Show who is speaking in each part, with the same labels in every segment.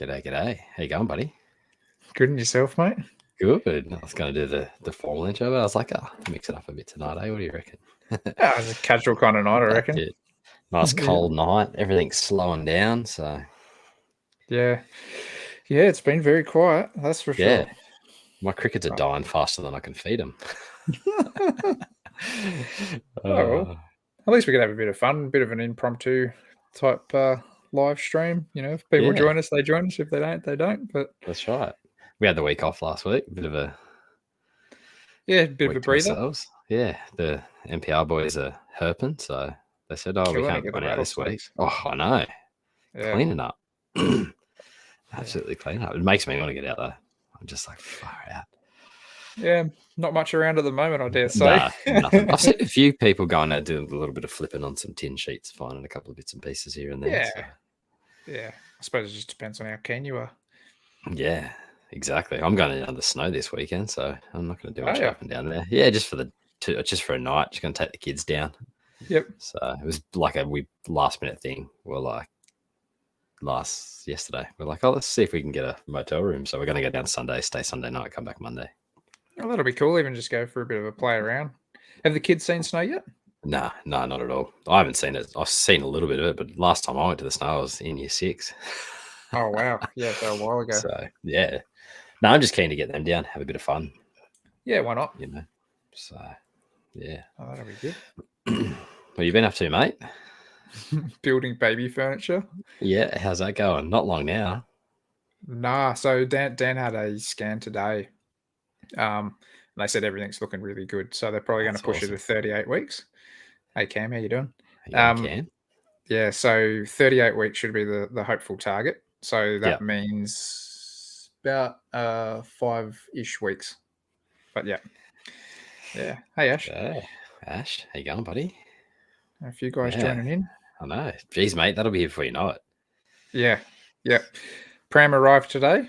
Speaker 1: G'day, g'day. How you going, buddy?
Speaker 2: Good in yourself, mate?
Speaker 1: Good. I was going to do the formal intro, but I was like, mix it up a bit tonight, eh? What do you reckon?
Speaker 2: Yeah, it's a casual kind of night, I
Speaker 1: That's
Speaker 2: reckon.
Speaker 1: it. Nice cold night. Everything's slowing down, so
Speaker 2: Yeah, it's been very quiet. That's for
Speaker 1: yeah.
Speaker 2: sure.
Speaker 1: My crickets are dying faster than I can feed them.
Speaker 2: Well, at least we could have a bit of fun, a bit of an impromptu type live stream. You know, if people join us, they join us. If they don't, they don't. But
Speaker 1: that's right. We had the week off last week. A bit of a
Speaker 2: breather.
Speaker 1: Ourselves. Yeah, the NPR boys are herping, so they said, we can't go out this week. Oh, I know. Yeah. Cleaning up. Absolutely cleaning up. It makes me want to get out there. I'm just like, far out.
Speaker 2: Yeah, not much around at the moment, I dare say.
Speaker 1: Nothing. I've seen a few people going out doing a little bit of flipping on some tin sheets, finding a couple of bits and pieces here and there.
Speaker 2: Yeah. So. Yeah. I suppose it just depends on how keen you are.
Speaker 1: Yeah, exactly. I'm going down the snow this weekend, so I'm not going to do much up and down there. Yeah, just for a night. Just going to take the kids down.
Speaker 2: Yep.
Speaker 1: So it was like a last minute thing. We're like yesterday. We're like, let's see if we can get a motel room. So we're going to go down Sunday, stay Sunday night, come back Monday.
Speaker 2: Oh, that'll be cool. Even just go for a bit of a play around. Have the kids seen snow yet?
Speaker 1: No, not at all. I haven't seen it. I've seen a little bit of it, but last time I went to the snow, I was in year 6.
Speaker 2: Oh, wow. Yeah, a while ago.
Speaker 1: So, yeah. No, I'm just keen to get them down, have a bit of fun.
Speaker 2: Yeah, why not?
Speaker 1: You know, so, yeah.
Speaker 2: Oh, that'll be good.
Speaker 1: What you been up to, mate?
Speaker 2: Building baby furniture.
Speaker 1: Yeah, how's that going? Not long now.
Speaker 2: Nah, so Dan had a scan today. And they said everything's looking really good. So they're probably going to push it to 38 weeks. Hey, Cam, how you doing?
Speaker 1: Cam?
Speaker 2: Yeah, so 38 weeks should be the hopeful target. So that means about 5-ish weeks. But yeah. Hey, Ash.
Speaker 1: Ash, how you going, buddy?
Speaker 2: A few guys joining in.
Speaker 1: I know. Jeez, mate, that'll be here before you know it.
Speaker 2: Yeah. Pram arrived today.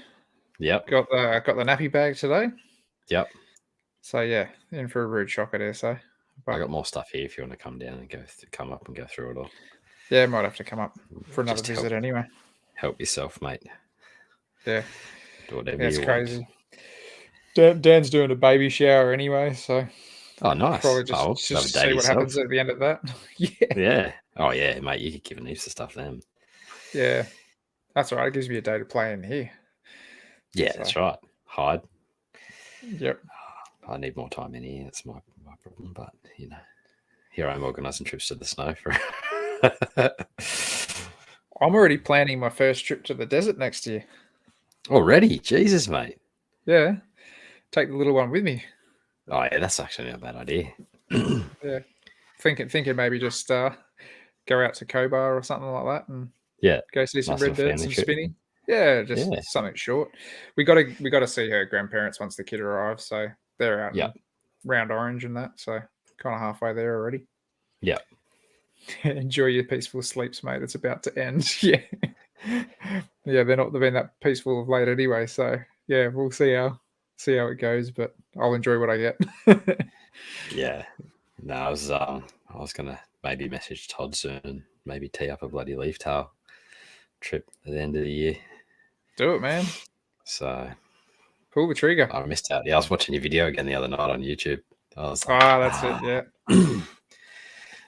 Speaker 1: Yep.
Speaker 2: Got the nappy bag today.
Speaker 1: Yep.
Speaker 2: So yeah, in for a rude shock, I dare say.
Speaker 1: But I got more stuff here if you want to come down and come up and go through it all.
Speaker 2: Yeah, might have to come up for another visit anyway.
Speaker 1: Help yourself, mate.
Speaker 2: Yeah.
Speaker 1: Do whatever
Speaker 2: That's
Speaker 1: you
Speaker 2: crazy. Dan's doing a baby shower anyway, so.
Speaker 1: Oh, nice.
Speaker 2: Probably just see what happens at the end of that.
Speaker 1: Yeah. Oh, yeah, mate. You could give heaps of stuff then.
Speaker 2: Yeah. That's all right. It gives me a day to play in here.
Speaker 1: Yeah, that's right. Hide.
Speaker 2: Yep.
Speaker 1: I need more time in here. That's my problem. But, here I am organising trips to the snow for.
Speaker 2: I'm already planning my first trip to the desert next year.
Speaker 1: Already? Jesus, mate.
Speaker 2: Yeah. Take the little one with me.
Speaker 1: Oh, yeah, that's actually not a bad idea.
Speaker 2: Yeah. Thinking maybe just go out to Cobar or something like that and go see some red birds and spinning. Yeah, just something short. We got to see her grandparents once the kid arrives, so they're out in Round Orange and that, so kind of halfway there already.
Speaker 1: Yeah.
Speaker 2: Enjoy your peaceful sleeps, mate. It's about to end. Yeah. Yeah, they've been that peaceful of late anyway, so yeah, we'll see how it goes, but I'll enjoy what I get.
Speaker 1: Yeah. No, I was gonna maybe message Todd soon and maybe tee up a bloody leaf tail trip at the end of the year.
Speaker 2: Do it, man.
Speaker 1: So
Speaker 2: pull the trigger.
Speaker 1: I missed out. Yeah, I was watching your video again the other night on YouTube. I was like,
Speaker 2: that's it, yeah.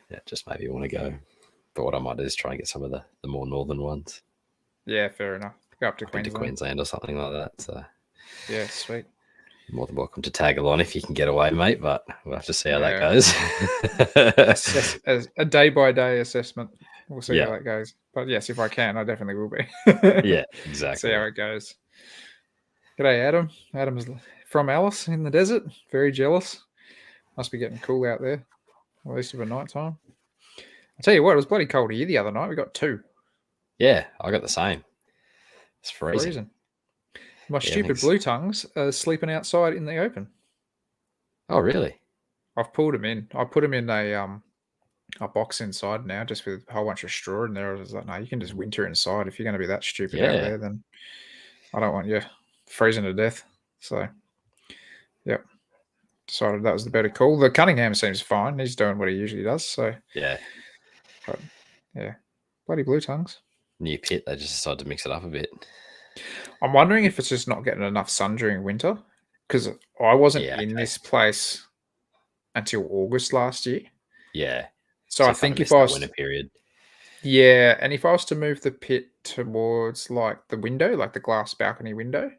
Speaker 1: Yeah, just maybe want to go. But what I might do is try and get some of the more northern ones.
Speaker 2: Yeah, fair enough. Go up to
Speaker 1: Queensland or something like that. So
Speaker 2: yeah, sweet.
Speaker 1: You're more than welcome to tag along if you can get away, mate, but we'll have to see how that
Speaker 2: goes. A day-by-day assessment. We'll see how that goes. But yes, if I can, I definitely will be.
Speaker 1: Yeah, exactly.
Speaker 2: See how it goes. G'day, Adam. Adam's from Alice in the desert. Very jealous. Must be getting cool out there. At least of a night time. I'll tell you what, it was bloody cold here the other night. We got 2.
Speaker 1: Yeah, I got the same. It's freezing.
Speaker 2: My stupid blue tongues are sleeping outside in the open.
Speaker 1: Oh, really?
Speaker 2: I've pulled them in. I put them in a box inside now, just with a whole bunch of straw in there. I was like, no, you can just winter inside. If you're going to be that stupid out there, then I don't want you freezing to death. So, yep. Decided that was the better call. The Cunningham seems fine. He's doing what he usually does. So
Speaker 1: yeah.
Speaker 2: But, yeah. Bloody blue tongues.
Speaker 1: New pit, they just decided to mix it up a bit.
Speaker 2: I'm wondering if it's just not getting enough sun during winter, because I wasn't in this place until August last year.
Speaker 1: Yeah.
Speaker 2: So I think if I
Speaker 1: that
Speaker 2: was
Speaker 1: winter period.
Speaker 2: Yeah, and if I was to move the pit towards like the window, like the glass balcony window,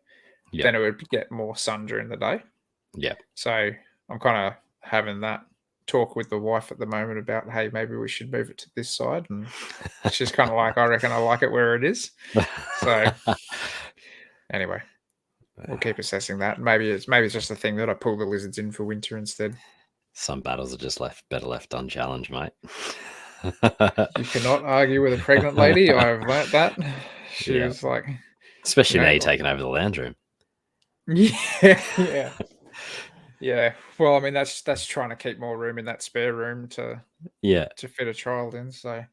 Speaker 2: then it would get more sun during the day.
Speaker 1: Yeah.
Speaker 2: So I'm kind of having that talk with the wife at the moment about, hey, maybe we should move it to this side. And she's kind of like, I reckon I like it where it is. So anyway, we'll keep assessing that. Maybe it's just a thing that I pull the lizards in for winter instead.
Speaker 1: Some battles are just better left unchallenged, mate.
Speaker 2: You cannot argue with a pregnant lady. I've learnt that. She was like,
Speaker 1: especially now you're taking over the lounge room.
Speaker 2: Yeah. Yeah. Well, I mean, that's trying to keep more room in that spare room to fit a child in. So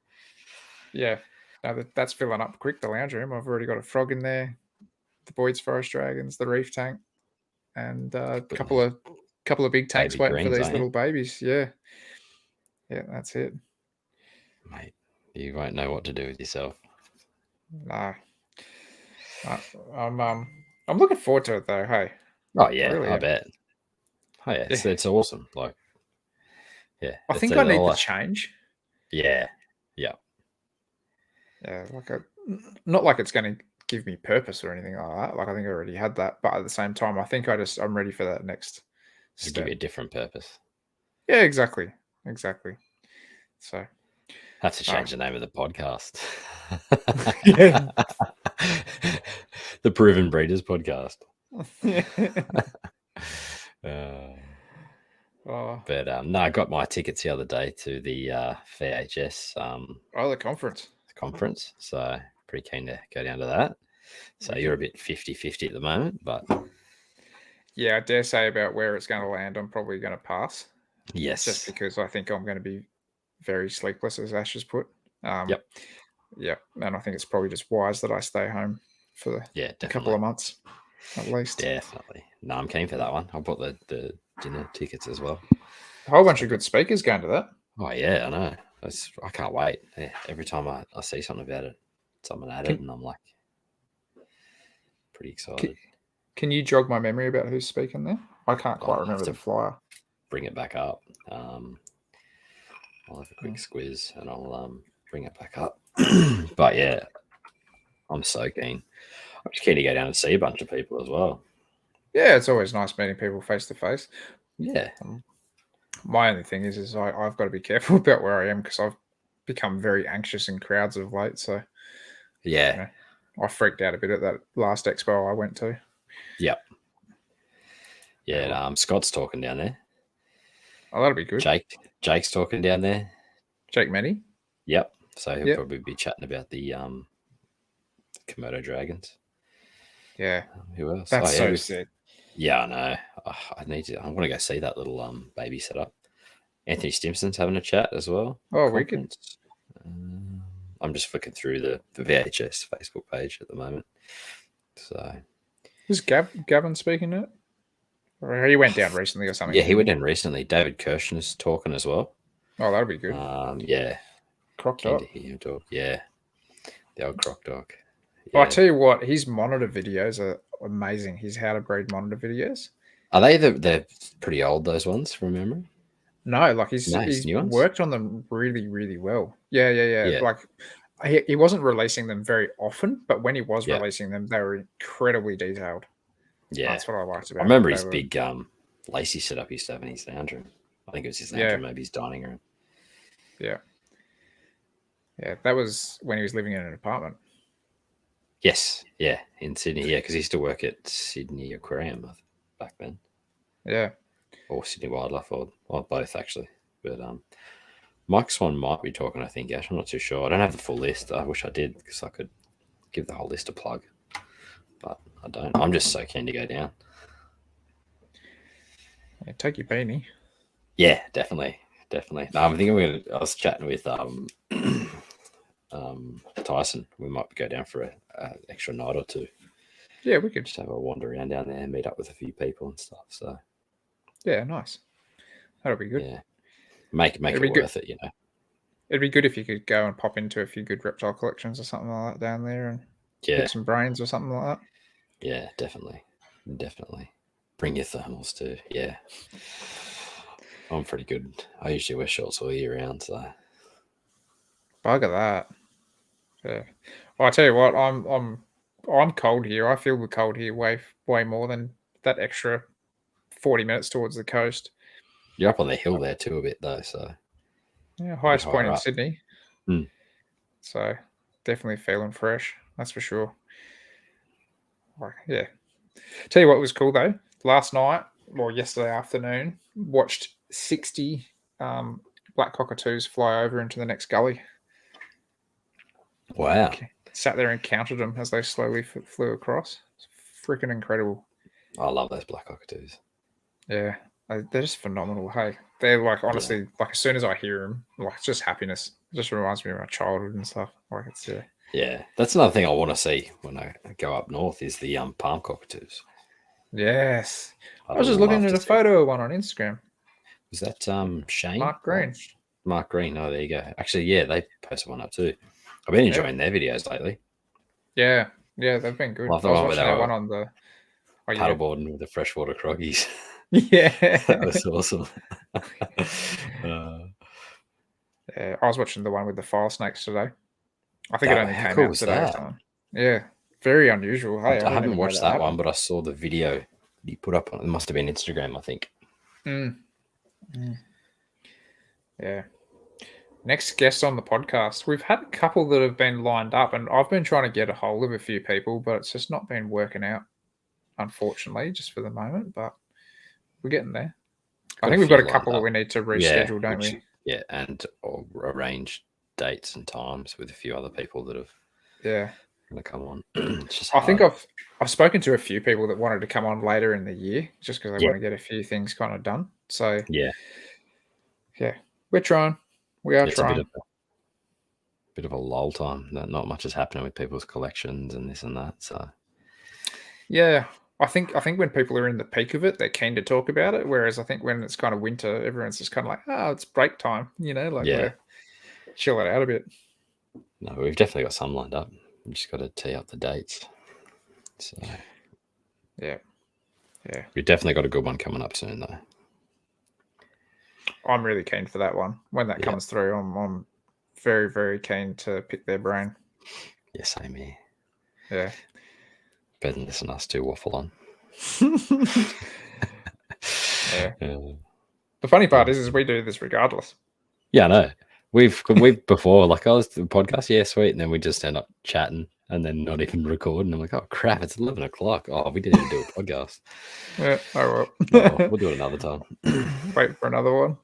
Speaker 2: yeah, no, that's filling up quick. The lounge room. I've already got a frog in there, the Boyd's Forest Dragons, the reef tank, and a couple of big tanks waiting for these little babies. Yeah. Yeah, that's it.
Speaker 1: Mate, you won't know what to do with yourself.
Speaker 2: Nah. I'm looking forward to it though. Hey.
Speaker 1: Oh yeah, really I bet. Oh yeah, it's awesome. Like, yeah.
Speaker 2: I think I need the change.
Speaker 1: Yeah. Yeah.
Speaker 2: Yeah, not like it's going to give me purpose or anything like that. Like I think I already had that, but at the same time, I think I'm ready for that next
Speaker 1: step. Give you a different purpose.
Speaker 2: Yeah, exactly. So
Speaker 1: have to change the name of the podcast.
Speaker 2: Yeah.
Speaker 1: The Proven Breeders Podcast. But no, I got my tickets the other day to the VHS.
Speaker 2: The
Speaker 1: conference. So pretty keen to go down to that. So you're a bit 50-50 at the moment, but
Speaker 2: yeah, I dare say about where it's going to land, I'm probably going to pass.
Speaker 1: Yes,
Speaker 2: just because I think I'm going to be very sleepless, as Ash has put.
Speaker 1: Yep.
Speaker 2: Yeah, and I think it's probably just wise that I stay home for a couple of months at least.
Speaker 1: Definitely. No, I'm keen for that one. I bought the dinner tickets as well.
Speaker 2: A whole bunch of good speakers going to that.
Speaker 1: Oh yeah, I know. I can't wait. Yeah, every time I see something about it, someone added, and I'm like pretty excited.
Speaker 2: Can you jog my memory about who's speaking there? I can't quite remember the flyer.
Speaker 1: Bring it back up. I'll have a quick squiz and I'll bring it back up. But yeah, I'm so keen. I'm just keen to go down and see a bunch of people as well.
Speaker 2: Yeah, it's always nice meeting people face to face.
Speaker 1: Yeah.
Speaker 2: My only thing is I've got to be careful about where I am because I've become very anxious in crowds of late. So
Speaker 1: yeah,
Speaker 2: I freaked out a bit at that last expo I went to.
Speaker 1: Yep. Yeah, Scott's talking down there.
Speaker 2: Oh, that'll be good.
Speaker 1: Jake's talking down there.
Speaker 2: Jake Manny?
Speaker 1: Yep. So he'll probably be chatting about the Komodo dragons.
Speaker 2: Yeah.
Speaker 1: Who else?
Speaker 2: That's so sick.
Speaker 1: Yeah, I know. I want to go see that little baby setup. Anthony Stimson's having a chat as well.
Speaker 2: Oh, wicked.
Speaker 1: I'm just flicking through the VHS Facebook page at the moment. So
Speaker 2: is Gavin speaking it? Or he went down recently or something?
Speaker 1: Yeah, he went down recently. David Kirshner's talking as well.
Speaker 2: Oh, that'll be good.
Speaker 1: Yeah.
Speaker 2: Croc Dog.
Speaker 1: To hear him talk. Yeah. The old Croc Dog.
Speaker 2: Yeah. I tell you what, his monitor videos are amazing. His how to breed monitor videos.
Speaker 1: Are they they're pretty old, those ones from memory?
Speaker 2: No, like he's worked on them really, really well. Yeah. Like he wasn't releasing them very often, but when he was releasing them, they were incredibly detailed.
Speaker 1: Yeah,
Speaker 2: that's what I liked about.
Speaker 1: I remember his big Lacey setup he used to have in his lounge room. I think it was his lounge room, maybe his dining room.
Speaker 2: Yeah, that was when he was living in an apartment.
Speaker 1: Yes, in Sydney. Yeah, because he used to work at Sydney Aquarium back then.
Speaker 2: Yeah,
Speaker 1: or Sydney Wildlife, or both actually. But Mike Swan might be talking. I think. Ash, I'm not too sure. I don't have the full list. I wish I did because I could give the whole list a plug. But I don't. I'm just so keen to go down.
Speaker 2: Yeah, take your beanie.
Speaker 1: Yeah, definitely. No, I'm thinking I was chatting with Tyson. We might go down for an extra night or two.
Speaker 2: Yeah, we could
Speaker 1: just have a wander around down there and meet up with a few people and stuff. So
Speaker 2: yeah, nice. That'll be good.
Speaker 1: Yeah, make it worth it. You know,
Speaker 2: it'd be good if you could go and pop into a few good reptile collections or something like that down there and pick some brains or something like that.
Speaker 1: Yeah, definitely. Bring your thermals too. Yeah, I'm pretty good. I usually wear shorts all year round, so
Speaker 2: bugger that. Yeah. Well, I tell you what, I'm cold here. I feel the cold here way more than that extra 40 minutes towards the coast.
Speaker 1: You're up on the hill there too a bit though, so
Speaker 2: yeah, highest point in
Speaker 1: up.
Speaker 2: Sydney. So definitely feeling fresh. That's for sure. Yeah. Tell you what was cool though. Last night or yesterday afternoon, watched 60 black cockatoos fly over into the next gully.
Speaker 1: Wow.
Speaker 2: Sat there and counted them as they slowly flew across. It's freaking incredible.
Speaker 1: I love those black cockatoos.
Speaker 2: Yeah, they're just phenomenal. Hey, they're like, honestly, like as soon as I hear them, like it's just happiness. It just reminds me of my childhood and stuff. Like it's
Speaker 1: yeah, that's another thing I want to see when I go up north is the palm cockatoos.
Speaker 2: Yes, I was just looking at a photo of one on Instagram.
Speaker 1: Was that Shane?
Speaker 2: Mark Green.
Speaker 1: Mark Green. Oh, there you go. Actually, yeah, they posted one up too. I've been enjoying their videos lately.
Speaker 2: Yeah, they've been good. I was watching that one on the
Speaker 1: paddleboarding with the freshwater croggies.
Speaker 2: Yeah,
Speaker 1: that was awesome.
Speaker 2: yeah, I was watching the one with the fire snakes today. I think it only came out today or something. Yeah, very unusual. Hey,
Speaker 1: I haven't watched that one, but I saw the video you put up on it. Must have been Instagram, I think.
Speaker 2: Yeah. Next guest on the podcast. We've had a couple that have been lined up, and I've been trying to get a hold of a few people, but it's just not been working out, unfortunately, just for the moment. But we're getting there. I think we've got a couple that we need to reschedule, don't we?
Speaker 1: Yeah, and arrange dates and times with a few other people that have going to come on.
Speaker 2: I think I've spoken to a few people that wanted to come on later in the year, just because they want to get a few things kind of done. So yeah, we're trying. We are trying.
Speaker 1: It's a bit of a lull time. Not much is happening with people's collections and this and that. So
Speaker 2: yeah, I think when people are in the peak of it, they're keen to talk about it. Whereas I think when it's kind of winter, everyone's just kind of like, it's break time. We're chill it out a bit.
Speaker 1: No, we've definitely got some lined up. We've just got to tee up the dates. So
Speaker 2: yeah,
Speaker 1: we've definitely got a good one coming up soon, though.
Speaker 2: I'm really keen for that one. When that comes through, I'm very, very keen to pick their brain.
Speaker 1: Yeah, same here.
Speaker 2: Yeah.
Speaker 1: Better than this and us two waffle on.
Speaker 2: Yeah. The funny part is we do this regardless.
Speaker 1: Yeah, I know. We've before, like, I was the podcast, yeah, sweet, and then we just end up chatting and then not even record. And I'm like, oh crap, it's 11 o'clock. Oh, we didn't even do a podcast.
Speaker 2: Yeah,
Speaker 1: well. We'll do it another time.
Speaker 2: Wait for another one.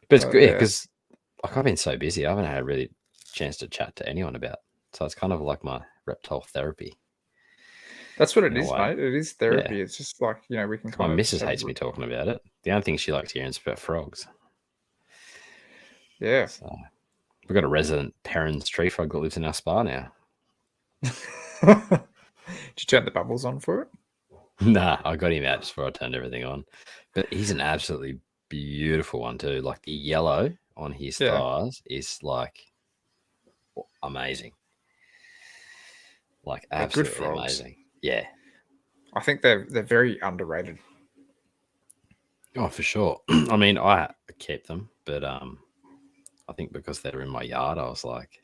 Speaker 1: But it's good because like I've been so busy, I haven't had a really chance to chat to anyone about. So it's kind of like my reptile therapy.
Speaker 2: That's what it is, mate. It is therapy. Yeah. It's just like, we can
Speaker 1: my missus hates me talking about it. The only thing she likes hearing is about frogs.
Speaker 2: Yeah.
Speaker 1: So we've got a resident Perrin's tree frog that lives in our spa now.
Speaker 2: Did you turn the bubbles on for it?
Speaker 1: Nah, I got him out just before I turned everything on. But he's an absolutely beautiful one too. Like the yellow on his thighs is like amazing. Like absolutely amazing. Yeah.
Speaker 2: I think they're very underrated.
Speaker 1: Oh, for sure. I mean, I kept them, but I think because they're in my yard, I was like,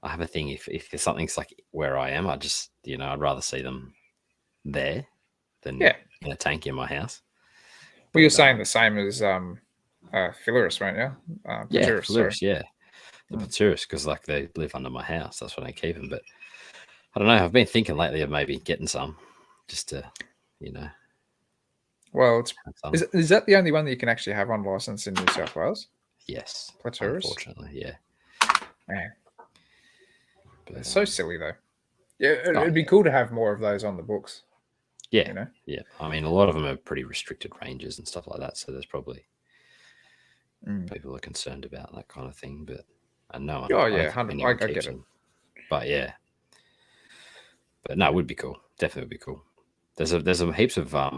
Speaker 1: I have a thing. If something's like where I am, I just I'd rather see them there than in a tank in my house.
Speaker 2: Well, you're saying the same as Philurus, weren't you?
Speaker 1: Philurus, yeah. The Pteris, because like they live under my house. That's when I keep them. But I don't know. I've been thinking lately of maybe getting some just to,
Speaker 2: Well, is that the only one that you can actually have on license in New South Wales?
Speaker 1: Yes.
Speaker 2: Pteris?
Speaker 1: Unfortunately, yeah.
Speaker 2: Man. But, it's so silly, though. Yeah, it'd be cool to have more of those on the books.
Speaker 1: Yeah. Yeah. I mean, a lot of them are pretty restricted ranges and stuff like that. So there's probably people are concerned about that kind of thing. But I know.
Speaker 2: Oh, yeah. I get it.
Speaker 1: But yeah. But no, it would be cool. Definitely would be cool. There's heaps of I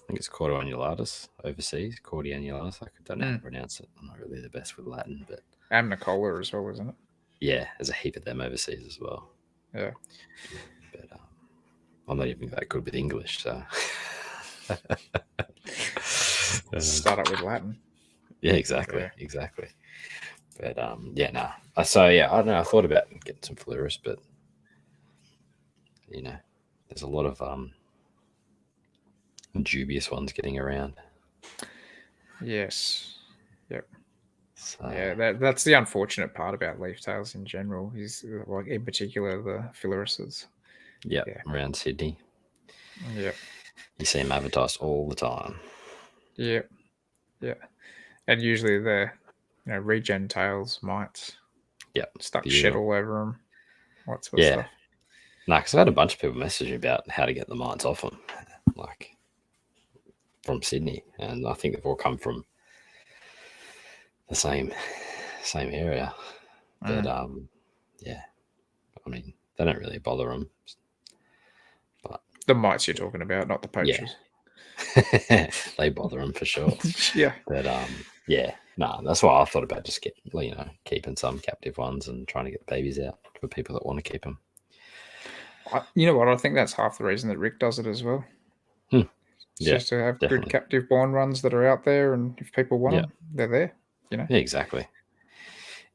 Speaker 1: think it's Cordianulatus overseas. Cordianulatus. I don't know how to pronounce it. I'm not really the best with Latin, but
Speaker 2: Amnicola as well, isn't it?
Speaker 1: Yeah, there's a heap of them overseas as well.
Speaker 2: Yeah.
Speaker 1: But I'm not even that good with English, so
Speaker 2: Start up with Latin.
Speaker 1: Yeah, exactly. But yeah, nah. So yeah, I don't know. I thought about getting some Fluoris, but you know, there's a lot of dubious ones getting around.
Speaker 2: Yes. Yep.
Speaker 1: So,
Speaker 2: yeah, that's the unfortunate part about leaf tails in general. Is like in particular the Philorises.
Speaker 1: yeah, around Sydney.
Speaker 2: Yeah.
Speaker 1: You see them advertised all the time.
Speaker 2: Yeah. Yeah. And usually they're, regen tails, mites.
Speaker 1: Yeah.
Speaker 2: Stuck shit all over them. What sort of stuff.
Speaker 1: Nah, because I've had a bunch of people message me about how to get the mites off them, like from Sydney, and I think they've all come from the same area. But yeah, I mean, they don't really bother them. But
Speaker 2: the mites you're talking about, not the poachers.
Speaker 1: Yeah. They bother them for sure.
Speaker 2: Yeah.
Speaker 1: But yeah, that's why I thought about just keeping some captive ones and trying to get the babies out for people that want to keep them.
Speaker 2: You know what? I think that's half the reason that Rick does it as well. Just to have good captive born runs that are out there, and if people want them, they're there.
Speaker 1: Yeah, exactly.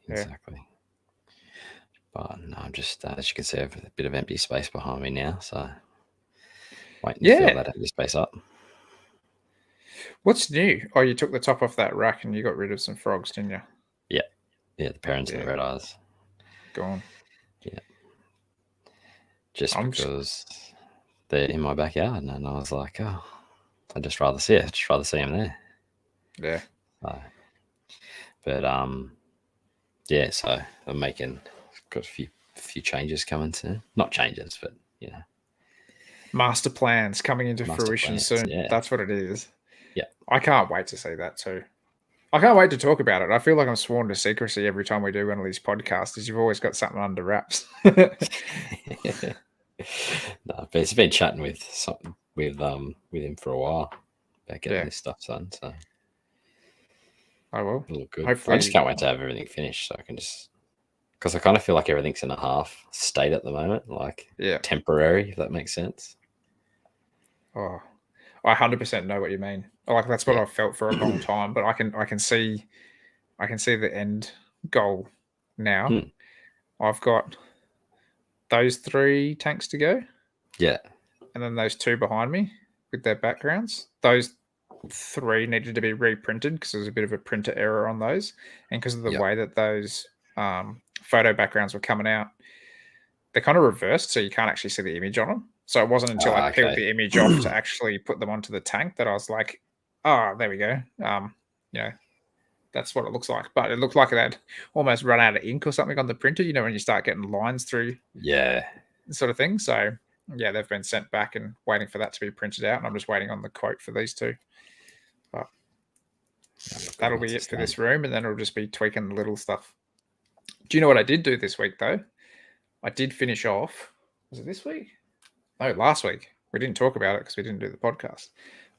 Speaker 1: But no, I'm just as you can see, I have a bit of empty space behind me now, so waiting to fill that empty space up.
Speaker 2: What's new? Oh, you took the top off that rack and you got rid of some frogs, didn't you?
Speaker 1: Yeah, the parents and the red eyes.
Speaker 2: Gone.
Speaker 1: Yeah. Because they're in my backyard, and I was like, oh, I'd just rather see it. Just rather see them there.
Speaker 2: Yeah.
Speaker 1: But yeah. So I'm got a few changes coming soon. Not changes, but
Speaker 2: master plans coming into fruition soon. Yeah. That's what it is.
Speaker 1: Yeah.
Speaker 2: I can't wait to see that too. I can't wait to talk about it. I feel like I'm sworn to secrecy every time we do one of these podcasts. Is you've always got something under wraps.
Speaker 1: No, but it's been chatting with him for a while about getting this stuff done. So
Speaker 2: I will.
Speaker 1: Look good. Hopefully, I just can't wait to have everything finished, so I can because I kind of feel like everything's in a half state at the moment, like temporary, if that makes sense.
Speaker 2: Oh, I 100% know what you mean. Like that's what I've felt for a long time, but I can see the end goal now. I've got those 3 tanks to go.
Speaker 1: Yeah.
Speaker 2: And then those 2 behind me with their backgrounds. Those 3 needed to be reprinted because there was a bit of a printer error on those, and because of the way that those photo backgrounds were coming out, they're kind of reversed, so you can't actually see the image on them. So it wasn't until I peeled the image off to actually put them onto the tank that I was like, oh, there we go. That's what it looks like. But it looked like it had almost run out of ink or something on the printer, when you start getting lines through.
Speaker 1: Yeah.
Speaker 2: Sort of thing. So, yeah, they've been sent back and waiting for that to be printed out. And I'm just waiting on the quote for these 2. But that'll be it for this room. And then it'll just be tweaking the little stuff. Do you know what I did do this week, though? I did finish off. Was it this week? No, last week. We didn't talk about it because we didn't do the podcast.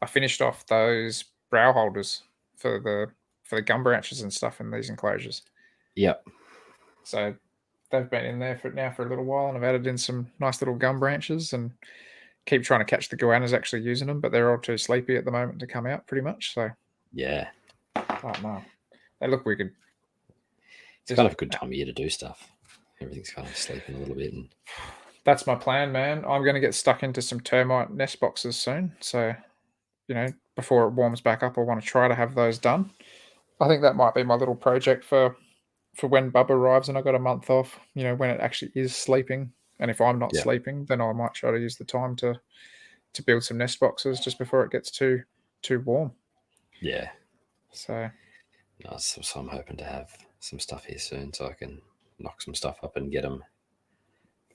Speaker 2: I finished off those brow holders for the gum branches and stuff in these enclosures.
Speaker 1: Yep.
Speaker 2: So they've been in there for a little while, and I've added in some nice little gum branches and keep trying to catch the goannas actually using them, but they're all too sleepy at the moment to come out pretty much. So
Speaker 1: yeah.
Speaker 2: Oh no. They look wicked.
Speaker 1: It's kind of a good time of year to do stuff. Everything's kind of sleeping a little bit. And
Speaker 2: that's my plan, man. I'm going to get stuck into some termite nest boxes soon. So, before it warms back up, I want to try to have those done. I think that might be my little project for when Bubba arrives and I got a month off, when it actually is sleeping. And if I'm not sleeping, then I might try to use the time to build some nest boxes just before it gets too warm.
Speaker 1: Yeah.
Speaker 2: So
Speaker 1: I'm hoping to have some stuff here soon so I can knock some stuff up and get them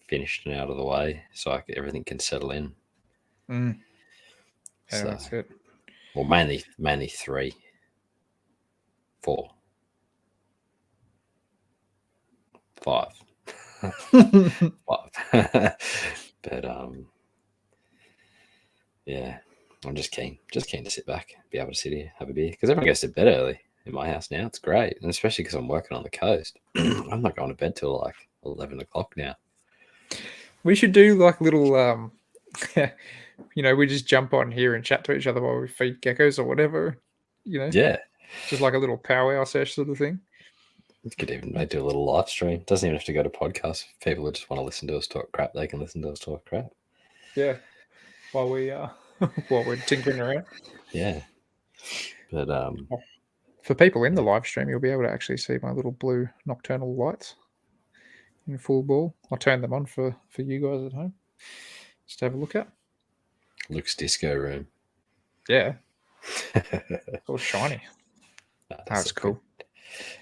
Speaker 1: finished and out of the way so everything can settle in.
Speaker 2: Yeah, so, that's it.
Speaker 1: Well, mainly 3, 4, 5. 5. But yeah, I'm just keen to sit back, be able to sit here, have a beer, because everyone goes to bed early in my house now. It's great, and especially because I'm working on the coast. I'm not going to bed till like 11 o'clock now.
Speaker 2: We should do like little, we just jump on here and chat to each other while we feed geckos or whatever.
Speaker 1: Yeah.
Speaker 2: Just like a little powwow sesh sort of thing.
Speaker 1: You could even do a little live stream. Doesn't even have to go to podcasts. If people who just want to listen to us talk crap, they can listen to us talk crap.
Speaker 2: Yeah. While we're tinkering around.
Speaker 1: Yeah. But
Speaker 2: for people in the live stream, you'll be able to actually see my little blue nocturnal lights in full ball. I'll turn them on for you guys at home. Just to have a look at.
Speaker 1: Luke's disco room.
Speaker 2: Yeah. It's all shiny. That's cool.
Speaker 1: Good.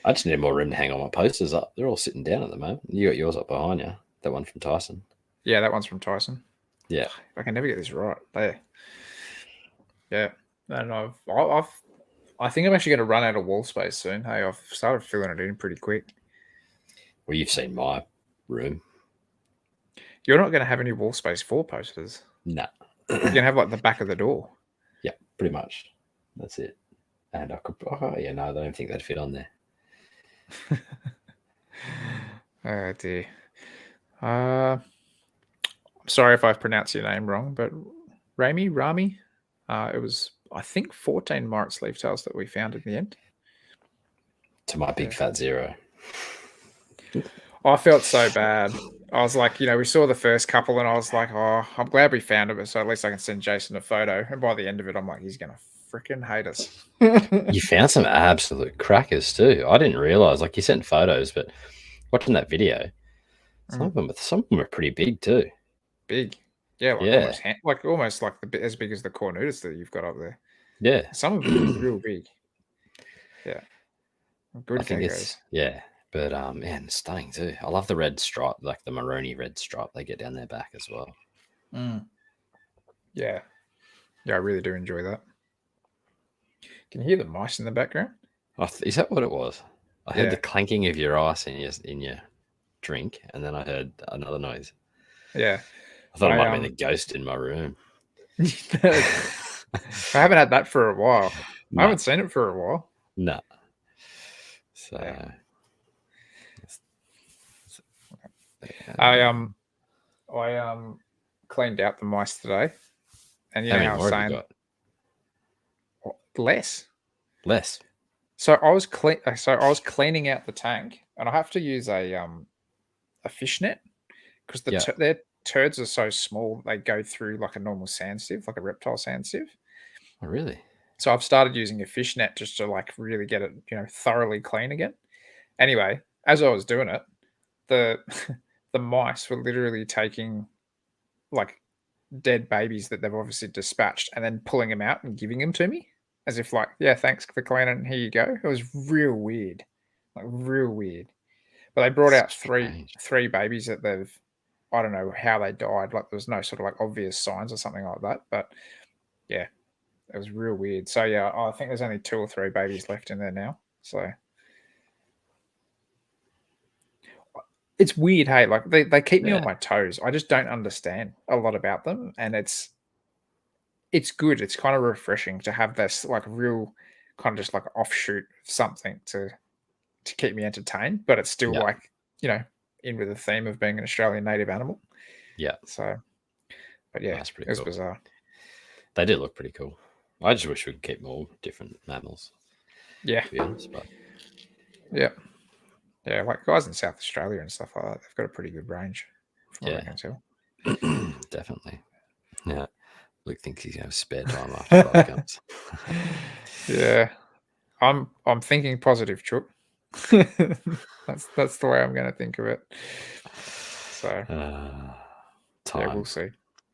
Speaker 1: I just need more room to hang all my posters up. They're all sitting down at the moment. You got yours up behind you. That one from Tyson.
Speaker 2: Yeah, that one's from Tyson.
Speaker 1: Yeah.
Speaker 2: I can never get this right. There. Yeah. And I think I'm actually going to run out of wall space soon. Hey, I've started filling it in pretty quick.
Speaker 1: Well, you've seen my room.
Speaker 2: You're not going to have any wall space for posters.
Speaker 1: No.
Speaker 2: You're going to have like the back of the door.
Speaker 1: Yeah, pretty much. That's it. And I could. Oh, yeah, no, I don't think they'd fit on there.
Speaker 2: Oh, dear. I'm sorry if I've pronounced your name wrong, but Rami? It was, I think, 14 Moritz sleeve tails that we found in the end.
Speaker 1: To my big fat zero.
Speaker 2: I felt so bad. I was like, we saw the first couple and I was like, oh, I'm glad we found it, so at least I can send Jason a photo. And by the end of it, I'm like, he's going to freaking hate us.
Speaker 1: You found some absolute crackers too. I didn't realize, like, you sent photos, but watching that video, some of them were pretty big too.
Speaker 2: Big. Yeah, almost like as big as the cornutus that you've got up there.
Speaker 1: Yeah.
Speaker 2: Some of them are real big. Yeah. Good
Speaker 1: geckos. Yeah. But man, stunning too. I love the red stripe, like the maroony red stripe they get down their back as well.
Speaker 2: Yeah. Yeah, I really do enjoy that. Can you hear the mice in the background?
Speaker 1: Is that what it was? I heard the clanking of your ice in your drink, and then I heard another noise.
Speaker 2: Yeah.
Speaker 1: I thought it might be the ghost in my room.
Speaker 2: I haven't had that for a while. No. I haven't seen it for a while.
Speaker 1: No. So
Speaker 2: I cleaned out the mice today, and you know how I was saying less. So I was cleaning out the tank, and I have to use a fishnet because their turds are so small they go through like a normal sand sieve, like a reptile sand sieve.
Speaker 1: Oh, really?
Speaker 2: So I've started using a fishnet just to like really get it, thoroughly clean again. Anyway, as I was doing it, the mice were literally taking like dead babies that they've obviously dispatched and then pulling them out and giving them to me as if like, yeah, thanks for cleaning. Here you go. It was real weird, like real weird. But they brought out three babies that I don't know how they died. Like there was no sort of like obvious signs or something like that. But yeah, it was real weird. So yeah, I think there's only 2 or 3 babies left in there now. So it's weird, hey. Like they keep me on my toes. I just don't understand a lot about them, and it's good. It's kind of refreshing to have this like real kind of just like offshoot of something to keep me entertained, but it's still like in with the theme of being an Australian native animal.
Speaker 1: Yeah.
Speaker 2: So, but yeah,
Speaker 1: that's pretty
Speaker 2: it was bizarre.
Speaker 1: They do look pretty cool. I just wish we could keep more different mammals.
Speaker 2: Yeah.
Speaker 1: To be honest, but
Speaker 2: yeah. Yeah, like guys in South Australia and stuff like that, they've got a pretty good range from what I can tell.
Speaker 1: Definitely. Yeah. Luke thinks he's going to have spare time after Bob comes.
Speaker 2: Yeah. I'm thinking positive, Chook. That's the way I'm going to think of it. So
Speaker 1: time.
Speaker 2: Yeah, we'll see.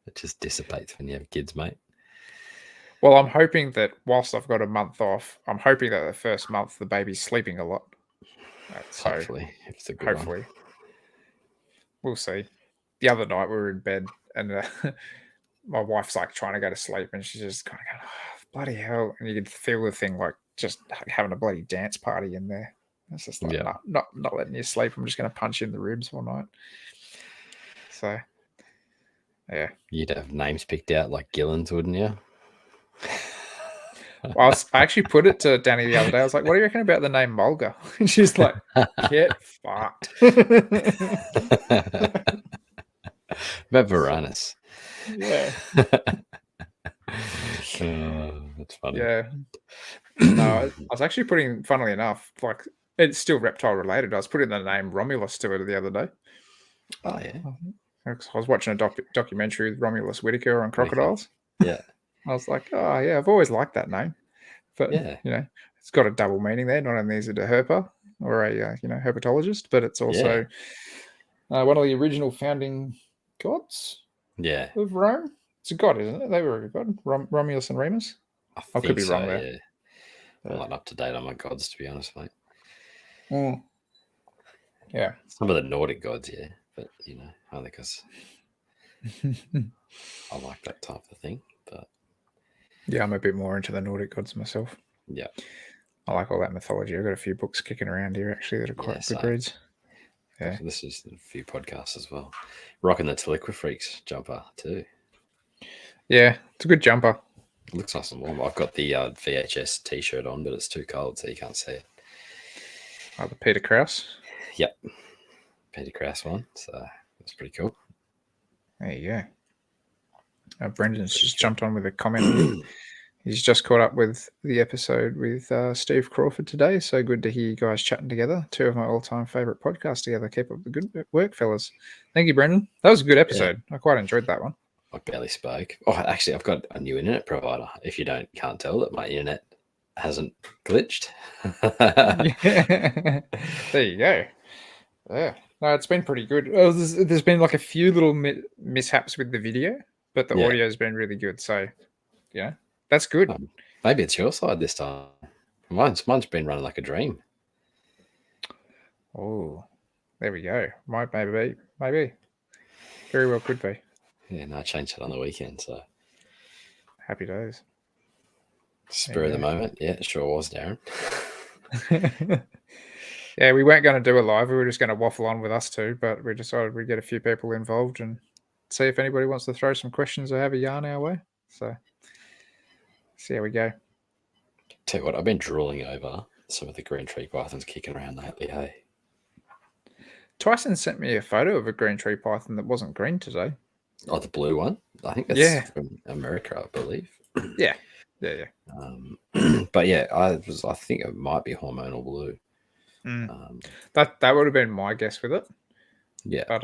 Speaker 1: It just dissipates when you have kids, mate.
Speaker 2: Well, I'm hoping that whilst I've got a month off, I'm hoping that the first month the baby's sleeping a lot. So
Speaker 1: hopefully, it's a good one.
Speaker 2: We'll see. The other night we were in bed and my wife's like trying to go to sleep and she's just kind of going, oh, bloody hell. And you can feel the thing like just having a bloody dance party in there. It's just like, not letting you sleep. I'm just going to punch you in the ribs all night. So, yeah.
Speaker 1: You'd have names picked out like Gillen's, wouldn't you?
Speaker 2: Well, I actually put it to Danny the other day. I was like, what do you reckon about the name Mulga? And she's like, get fucked.
Speaker 1: About Varanus.
Speaker 2: Yeah.
Speaker 1: That's funny.
Speaker 2: Yeah. No, I was actually putting, funnily enough, like it's still reptile related. I was putting the name Romulus to it the other day.
Speaker 1: Oh yeah.
Speaker 2: I was watching a documentary with Romulus Whitaker on crocodiles.
Speaker 1: Yeah.
Speaker 2: I was like, oh yeah, I've always liked that name, but
Speaker 1: Yeah.
Speaker 2: it's got a double meaning there. Not only is it a herper or a herpetologist, but it's also one of the original founding gods.
Speaker 1: Yeah.
Speaker 2: Of Rome. It's a god, isn't it? They were a god. Romulus and Remus.
Speaker 1: I
Speaker 2: could be wrong there.
Speaker 1: Yeah. I'm not up to date on my gods, to be honest, mate.
Speaker 2: Yeah.
Speaker 1: Some of the Nordic gods, yeah, but only because I like that type of thing. But
Speaker 2: yeah, I'm a bit more into the Nordic gods myself.
Speaker 1: Yeah,
Speaker 2: I like all that mythology. I've got a few books kicking around here actually that are quite good reads. Yeah,
Speaker 1: this is a few podcasts as well. Rocking the Teliqua Freaks jumper too.
Speaker 2: Yeah, it's a good jumper.
Speaker 1: It looks nice and warm. I've got the VHS T-shirt on, but it's too cold, so you can't see it.
Speaker 2: Oh, the Peter Krause.
Speaker 1: Yep, Peter Krause one. So that's pretty cool.
Speaker 2: There you go. Brendan's just jumped on with a comment. He's just caught up with the episode with Steve Crawford today. So good to hear you guys chatting together. Two of my all-time favourite podcasts together. Keep up the good work, fellas. Thank you, Brendan. That was a good episode. Yeah. I quite enjoyed that one.
Speaker 1: I barely spoke. Oh, actually, I've got a new internet provider. If you can't tell that my internet hasn't glitched.
Speaker 2: Yeah. There you go. Yeah. No, it's been pretty good. Oh, there's been like a few little mishaps with the video, but the audio's been really good. So, that's good.
Speaker 1: Maybe it's your side this time. Mine's been running like a dream.
Speaker 2: Oh, there we go. Maybe. Very well could be.
Speaker 1: Yeah, no, I changed it on the weekend, so.
Speaker 2: Happy days.
Speaker 1: Spur of the moment. Yeah, it sure was, Darren.
Speaker 2: Yeah, we weren't going to do a live. We were just going to waffle on with us two, but we decided we'd get a few people involved and see if anybody wants to throw some questions or have a yarn our way. So, see how we go.
Speaker 1: Tell you what, I've been drooling over some of the green tree pythons kicking around lately, hey?
Speaker 2: Tyson sent me a photo of a green tree python that wasn't green today.
Speaker 1: Oh, the blue one? I think that's from America, I believe.
Speaker 2: Yeah.
Speaker 1: But yeah, I think it might be hormonal blue.
Speaker 2: That would have been my guess with it.
Speaker 1: Yeah.
Speaker 2: But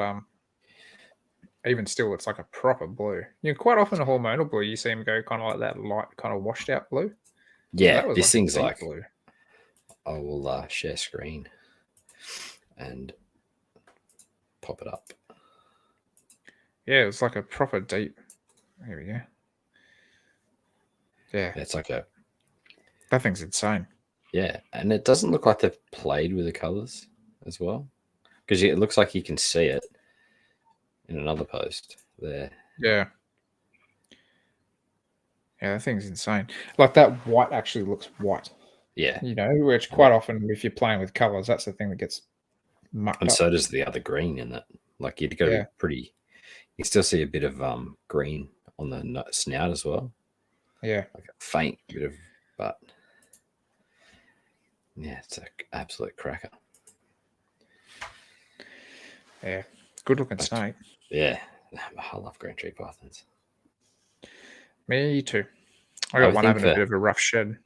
Speaker 2: even still, it's like a proper blue. Quite often a hormonal blue, you see them go kind of like that light, kind of washed out blue.
Speaker 1: Yeah, this thing's like blue. I will share screen and pop it up.
Speaker 2: Yeah, it's like a proper deep. Here we go. Yeah,
Speaker 1: it's like
Speaker 2: that thing's insane.
Speaker 1: Yeah, and it doesn't look like they've played with the colors as well, because it looks like you can see it in another post there.
Speaker 2: Yeah, that thing's insane. Like that white actually looks white.
Speaker 1: Yeah,
Speaker 2: which quite often if you're playing with colors, that's the thing that gets mucked
Speaker 1: up. And
Speaker 2: so
Speaker 1: does the other green in that. Like you've got to be pretty. You still see a bit of green on the snout as well.
Speaker 2: Yeah,
Speaker 1: like a faint bit of, but yeah, it's an absolute cracker.
Speaker 2: Yeah, good looking snake.
Speaker 1: Yeah, I love green tree pythons.
Speaker 2: Me too. I got one having a bit of a rough shed.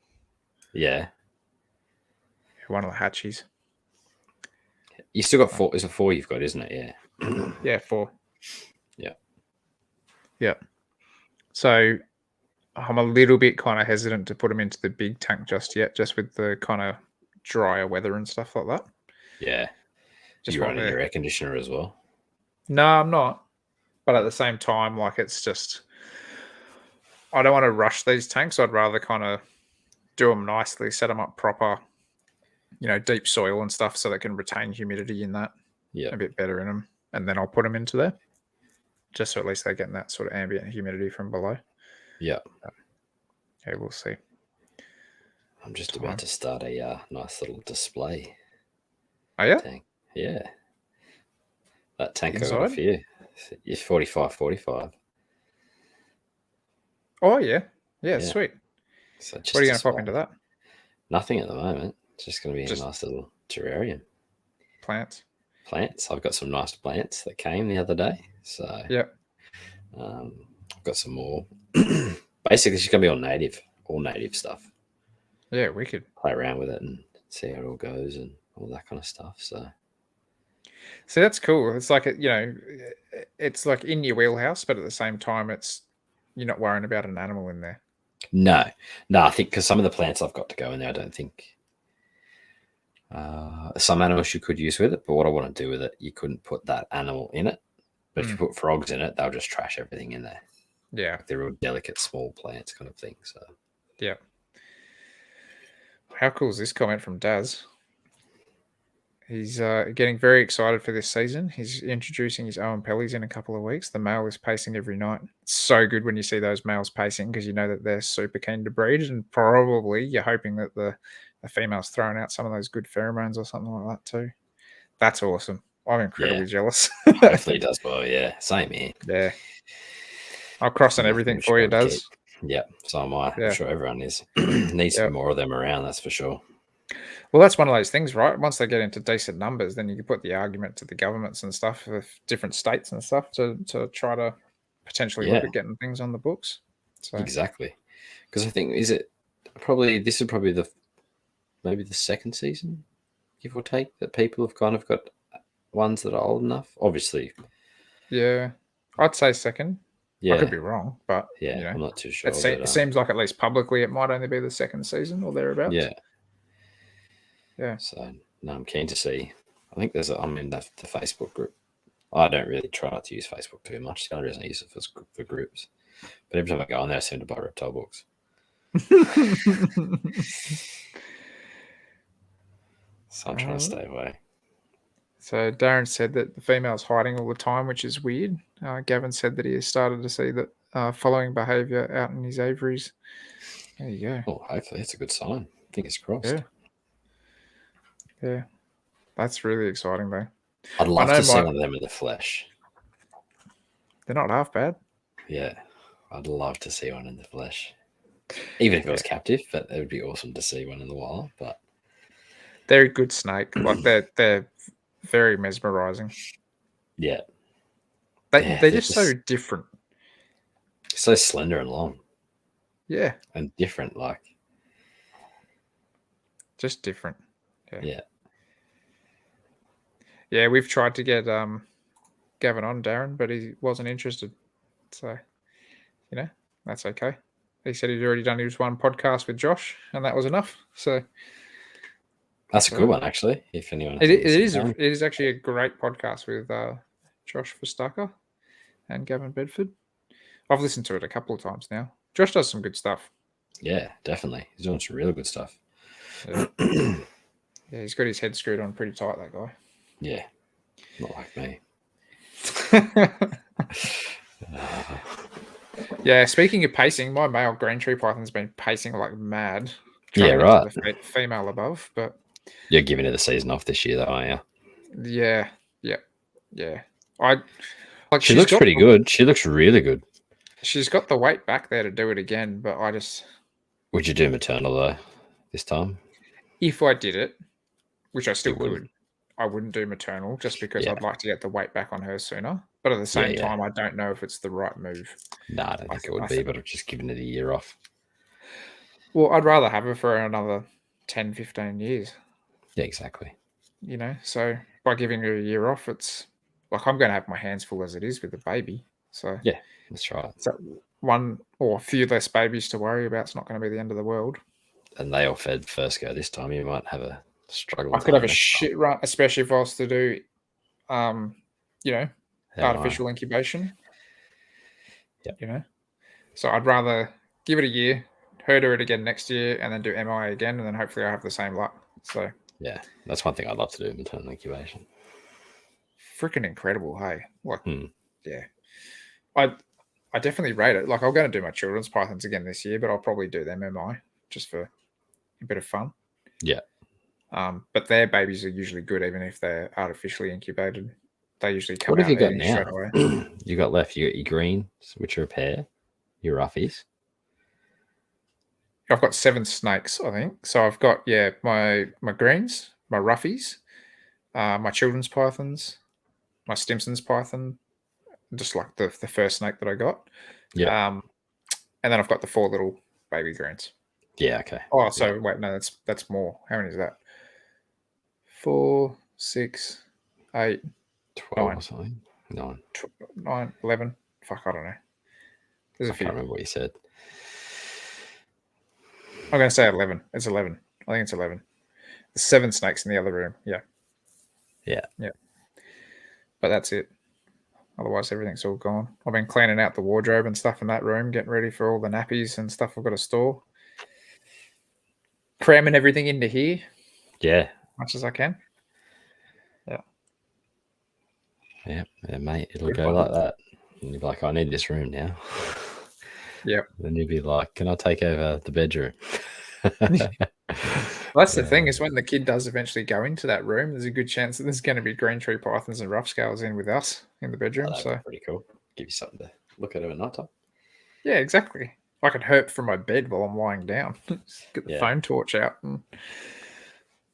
Speaker 1: Yeah.
Speaker 2: One of the hatchies.
Speaker 1: You still got 4. It's a 4 you've got, isn't it? Yeah.
Speaker 2: Yeah, 4.
Speaker 1: Yeah.
Speaker 2: Yeah. So I'm a little bit kind of hesitant to put them into the big tank just yet, just with the kind of drier weather and stuff like that.
Speaker 1: Yeah. Just you're running your air conditioner as well?
Speaker 2: No, I'm not. But at the same time, like it's just, I don't want to rush these tanks. I'd rather kind of do them nicely, set them up proper, deep soil and stuff so they can retain humidity in that a bit better in them. And then I'll put them into there just so at least they're getting that sort of ambient humidity from below.
Speaker 1: Yeah.
Speaker 2: Yeah, we'll see.
Speaker 1: I'm just about to start a nice little display.
Speaker 2: Oh, yeah?
Speaker 1: Tank. Yeah. That tank I got for you. It's 45.
Speaker 2: Oh, yeah. Yeah, sweet.
Speaker 1: So
Speaker 2: what are you going to pop into that?
Speaker 1: Nothing at the moment. It's just going to be a nice little terrarium.
Speaker 2: Plants.
Speaker 1: I've got some nice plants that came the other day. So
Speaker 2: yeah,
Speaker 1: I've got some more. Basically, she's gonna be all native stuff.
Speaker 2: Yeah, wicked.
Speaker 1: Play around with it and see how it all goes and all that kind of stuff.
Speaker 2: So that's cool. It's like it's like in your wheelhouse, but at the same time, you're not worrying about an animal in there.
Speaker 1: No, I think because some of the plants I've got to go in there, I don't think some animals you could use with it. But what I want to do with it, you couldn't put that animal in it. But if you put frogs in it, they'll just trash everything in there.
Speaker 2: Yeah,
Speaker 1: like they're real delicate, small plants, kind of thing. So
Speaker 2: yeah. How cool is this comment from Daz? He's getting very excited for this season. He's introducing his Owen Pellies in a couple of weeks. The male is pacing every night. It's so good when you see those males pacing because you know that they're super keen to breed, and probably you're hoping that the female's throwing out some of those good pheromones or something like that too. That's awesome. I'm incredibly jealous.
Speaker 1: Hopefully he does well. Yeah, same here.
Speaker 2: Yeah. I'll cross on everything for you, Daz.
Speaker 1: Yeah, so am I.
Speaker 2: Yeah.
Speaker 1: I'm sure everyone is. Needs to be more of them around, that's for sure.
Speaker 2: Well, that's one of those things, right? Once they get into decent numbers, then you can put the argument to the governments and stuff of different states and stuff to try to potentially look at getting things on the books. So
Speaker 1: exactly, because I think this is probably maybe the second season, give or take, that people have kind of got ones that are old enough. Obviously,
Speaker 2: yeah, I'd say second.
Speaker 1: Yeah,
Speaker 2: I could be wrong, but
Speaker 1: I'm not too sure.
Speaker 2: It seems like at least publicly it might only be the second season or thereabouts. Yeah.
Speaker 1: So no, I'm keen to see. I think I'm in the Facebook group. I don't really try not to use Facebook too much. The only reason I use it for groups. But every time I go on there, I seem to buy reptile books. So I'm trying to stay away.
Speaker 2: So Darren said that the female's hiding all the time, which is weird. Gavin said that he has started to see that following behaviour out in his aviaries. There you go.
Speaker 1: Oh, hopefully it's a good sign. Fingers crossed.
Speaker 2: Yeah. That's really exciting, though.
Speaker 1: I'd love to see one of them in the flesh.
Speaker 2: They're not half bad.
Speaker 1: Yeah, I'd love to see one in the flesh. Even if it was captive, but it would be awesome to see one in the wild. But
Speaker 2: they're a good snake. Like they're very mesmerizing.
Speaker 1: Yeah.
Speaker 2: They're just so different.
Speaker 1: So slender and long.
Speaker 2: Yeah.
Speaker 1: And different, like.
Speaker 2: Just different.
Speaker 1: Yeah.
Speaker 2: Yeah, we've tried to get Gavin on, Darren, but he wasn't interested. So, that's okay. He said he'd already done his one podcast with Josh, and that was enough. So
Speaker 1: that's a good one, actually. If anyone,
Speaker 2: it is actually a great podcast with Josh Verstacker and Gavin Bedford. I've listened to it a couple of times now. Josh does some good stuff.
Speaker 1: Yeah, definitely. He's doing some really good stuff.
Speaker 2: Yeah, he's got his head screwed on pretty tight, that guy.
Speaker 1: Yeah, not like me.
Speaker 2: Yeah, speaking of pacing, my male green tree python's been pacing like mad.
Speaker 1: Yeah, right.
Speaker 2: The female above, but
Speaker 1: you're giving it the season off this year, though, aren't
Speaker 2: you? Yeah.
Speaker 1: She looks pretty good. She looks really good.
Speaker 2: She's got the weight back there to do it again, but I just.
Speaker 1: Would you do maternal though this time?
Speaker 2: If I did it, which I still could, I wouldn't do maternal just because I'd like to get the weight back on her sooner. But at the same time, I don't know if it's the right move.
Speaker 1: No, I don't think it would be, but I've just given it a year off.
Speaker 2: Well, I'd rather have her for another 10, 15 years.
Speaker 1: Yeah, exactly.
Speaker 2: So by giving her a year off, it's like I'm going to have my hands full as it is with the baby. So
Speaker 1: yeah, that's right.
Speaker 2: So one or a few less babies to worry about. It's not going to be the end of the world.
Speaker 1: And they all fed first go this time. You might have a struggle.
Speaker 2: I could have a shit run, especially if I was to do, artificial incubation.
Speaker 1: Yeah.
Speaker 2: So I'd rather give it a year, herd it again next year, and then do MI again, and then hopefully I have the same luck. So
Speaker 1: yeah, that's one thing I'd love to do, maternal incubation.
Speaker 2: Freaking incredible, hey! Like, yeah, I definitely rate it. Like, I'm going to do my children's pythons again this year, but I'll probably do them MI just for a bit of fun.
Speaker 1: Yeah.
Speaker 2: But their babies are usually good, even if they're artificially incubated. They usually come
Speaker 1: out. What have you got now?
Speaker 2: Straight away.
Speaker 1: You got left. You got your greens, which are a pair. Your roughies.
Speaker 2: I've got 7 snakes, I think. So I've got my greens, my roughies, my children's pythons, my Stimson's python, just like the first snake that I got.
Speaker 1: Yeah.
Speaker 2: And then I've got the 4 little baby greens.
Speaker 1: Yeah. Okay.
Speaker 2: Oh, so wait, no, that's more. How many is that? 4, 6, 8,
Speaker 1: 12
Speaker 2: 9,
Speaker 1: or something. 9.
Speaker 2: 9, 11. Fuck, I don't know. There's a
Speaker 1: I
Speaker 2: few.
Speaker 1: can't remember what you said.
Speaker 2: I'm going to say 11. It's 11. I think it's 11. There's 7 snakes in the other room. Yeah.
Speaker 1: Yeah.
Speaker 2: Yeah. But that's it. Otherwise, everything's all gone. I've been cleaning out the wardrobe and stuff in that room, getting ready for all the nappies and stuff I've got to store. Cramming everything into here.
Speaker 1: Yeah.
Speaker 2: As much as I can. Yeah.
Speaker 1: Yeah, mate. It'll go like that. And you'll be like, I need this room now.
Speaker 2: Yeah.
Speaker 1: Then you'll be like, can I take over the bedroom?
Speaker 2: That's the thing, is when the kid does eventually go into that room, there's a good chance that there's going to be green tree pythons and rough scales in with us in the bedroom.
Speaker 1: That'd be pretty cool. Give you something to look at at night time.
Speaker 2: Yeah, exactly. I can herp from my bed while I'm lying down. Get the phone torch out. And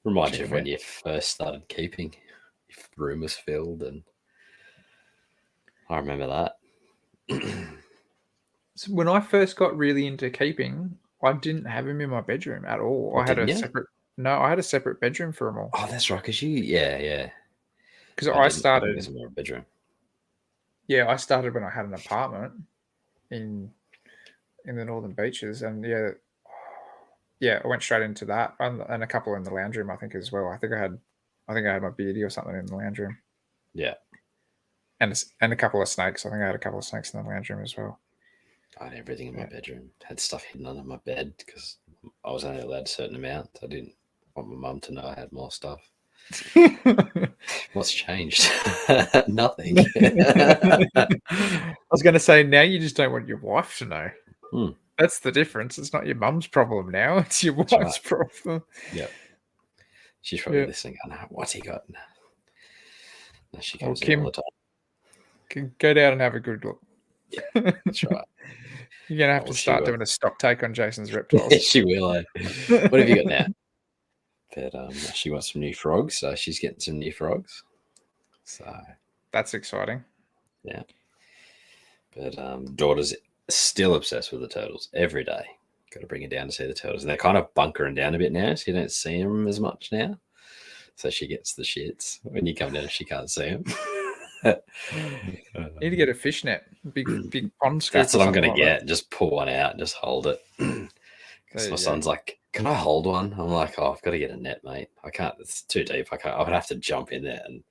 Speaker 1: reminds you of when you first started keeping. Your room was filled, and I remember that.
Speaker 2: So when I first got really into keeping, I didn't have him in my bedroom at all. I had a separate. No, I had a separate bedroom for them all.
Speaker 1: Oh, that's right. Because yeah.
Speaker 2: Because I started
Speaker 1: in my bedroom.
Speaker 2: Yeah, I started when I had an apartment in the Northern Beaches, and I went straight into that, and a couple in the lounge room, I think, as well. I think I had my beardy or something in the lounge room.
Speaker 1: Yeah,
Speaker 2: and a couple of snakes. I think I had a couple of snakes in the lounge room as well.
Speaker 1: I had everything in my bedroom. Had stuff hidden under my bed because I was only allowed a certain amount. I didn't want my mum to know I had more stuff. What's changed? Nothing.
Speaker 2: I was going to say, now you just don't want your wife to know. That's the difference. It's not your mum's problem now. It's your wife's problem.
Speaker 1: Yeah. She's probably listening. I know, what's he got? No, she comes in all the time.
Speaker 2: Can go down and have a good look.
Speaker 1: Yeah, that's right.
Speaker 2: You're going to have to start doing a stock take on Jason's reptiles.
Speaker 1: Yeah, she will. What have you got now? But she wants some new frogs, so she's getting some new frogs. So
Speaker 2: that's exciting.
Speaker 1: Yeah. But daughter's still obsessed with the turtles every day. Got to bring her down to see the turtles. And they're kind of bunkering down a bit now, so you don't see them as much now. So she gets the shits. When you come down, she can't see them.
Speaker 2: Need to get a fishnet, big pond scoop.
Speaker 1: That's what I'm going to get. Just pull one out and just hold it. Because my son's like, can I hold one? I'm like, oh, I've got to get a net, mate. I can't. It's too deep. I would have to jump in there and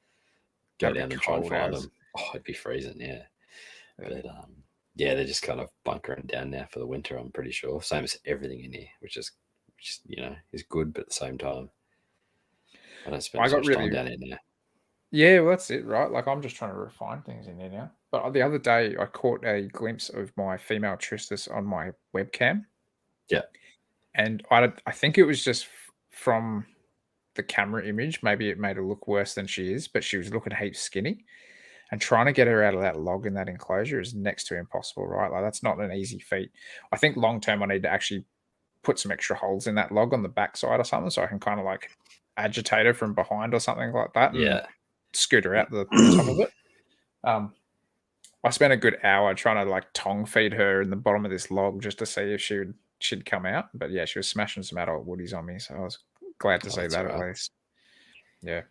Speaker 1: go down and try and find them. Oh, it'd be freezing, yeah. But they're just kind of bunkering down now for the winter, I'm pretty sure. Same as everything in here, which is is good, but at the same time, I don't spend so much time down here now.
Speaker 2: Yeah, well, that's it, right? Like, I'm just trying to refine things in there now. But the other day, I caught a glimpse of my female tristis on my webcam.
Speaker 1: Yeah.
Speaker 2: And I think it was just from the camera image. Maybe it made her look worse than she is, but she was looking heaps skinny. And trying to get her out of that log in that enclosure is next to impossible, right? Like, that's not an easy feat. I think long term, I need to actually put some extra holes in that log on the backside or something, so I can kind of like agitate her from behind or something like that. And scoot her out the top of it. I spent a good hour trying to like tongue feed her in the bottom of this log just to see if she'd come out. But yeah, she was smashing some adult woodies on me, so I was glad to see that at least. Yeah.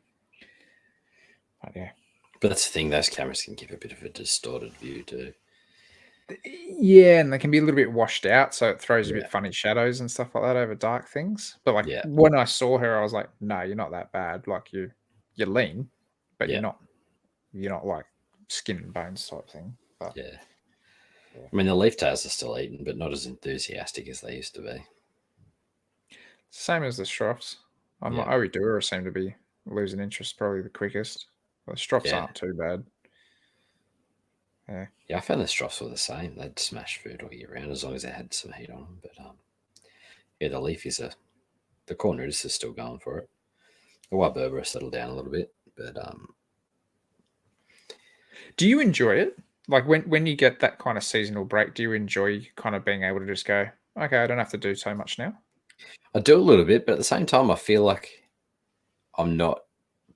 Speaker 2: But yeah.
Speaker 1: But that's the thing, those cameras can give a bit of a distorted view too.
Speaker 2: Yeah, and they can be a little bit washed out, so it throws a bit funny shadows and stuff like that over dark things. But like when I saw her, I was like, no, you're not that bad. Like you're lean, but you're not like skin and bones type thing. But,
Speaker 1: I mean, the leaf tails are still eating, but not as enthusiastic as they used to be.
Speaker 2: Same as the Strophs. Oedura seem to be losing interest probably the quickest. The Strophs aren't too bad.
Speaker 1: Yeah, I found the Strophs were the same. They'd smash food all year round as long as they had some heat on them. But the leafies the corners is still going for it. The white Berber settled down a little bit, but
Speaker 2: do you enjoy it? Like when you get that kind of seasonal break, do you enjoy kind of being able to just go, okay, I don't have to do so much now?
Speaker 1: I do a little bit, but at the same time, I feel like I'm not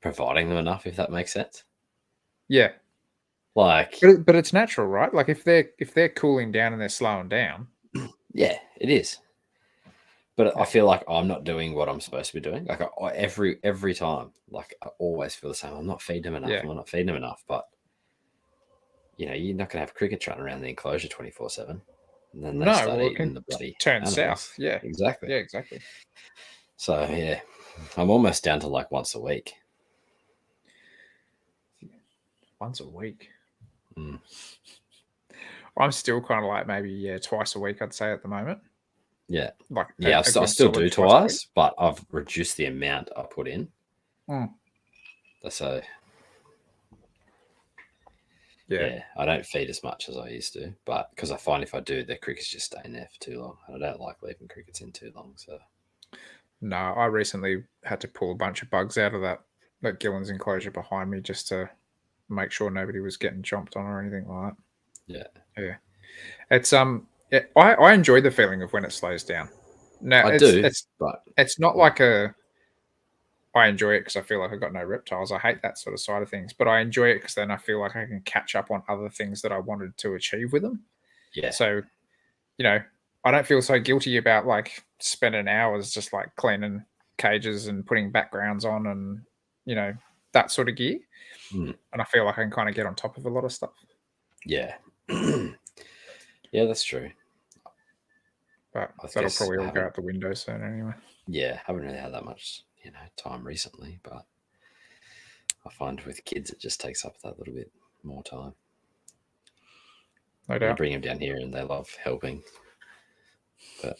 Speaker 1: providing them enough, if that makes sense.
Speaker 2: Yeah.
Speaker 1: Like,
Speaker 2: but it's natural, right? Like if they're cooling down and they're slowing down.
Speaker 1: Yeah, it is. But I feel like I'm not doing what I'm supposed to be doing. Like every time, like I always feel the same. I'm not feeding them enough.
Speaker 2: Yeah.
Speaker 1: I'm not feeding them enough. But you're not going to have crickets running around the enclosure 24/7. And then they start eating the bloody
Speaker 2: turn
Speaker 1: animals.
Speaker 2: south. Yeah,
Speaker 1: exactly.
Speaker 2: Yeah, exactly.
Speaker 1: So yeah, I'm almost down to like once a week.
Speaker 2: Once a week.
Speaker 1: Mm.
Speaker 2: I'm still kind of like maybe twice a week. I'd say at the moment.
Speaker 1: Yeah,
Speaker 2: like
Speaker 1: I still do twice, but I've reduced the amount I put in. So yeah, I don't feed as much as I used to, but because I find if I do, the crickets just stay in there for too long. I don't like leaving crickets in too long. So
Speaker 2: no, I recently had to pull a bunch of bugs out of that Gillen's enclosure behind me just to make sure nobody was getting jumped on or anything like
Speaker 1: that.
Speaker 2: Yeah. It's I enjoy the feeling of when it slows down. Now it's not like I enjoy it because I feel like I've got no reptiles. I hate that sort of side of things, but I enjoy it because then I feel like I can catch up on other things that I wanted to achieve with them.
Speaker 1: Yeah.
Speaker 2: So, I don't feel so guilty about like spending hours just like cleaning cages and putting backgrounds on and that sort of gear.
Speaker 1: And
Speaker 2: I feel like I can kind of get on top of a lot of stuff.
Speaker 1: Yeah. Yeah, that's true.
Speaker 2: But that'll probably all go out the window soon anyway.
Speaker 1: Yeah, I haven't really had that much, time recently, but I find with kids it just takes up that little bit more time.
Speaker 2: No doubt.
Speaker 1: You bring them down here and they love helping. But,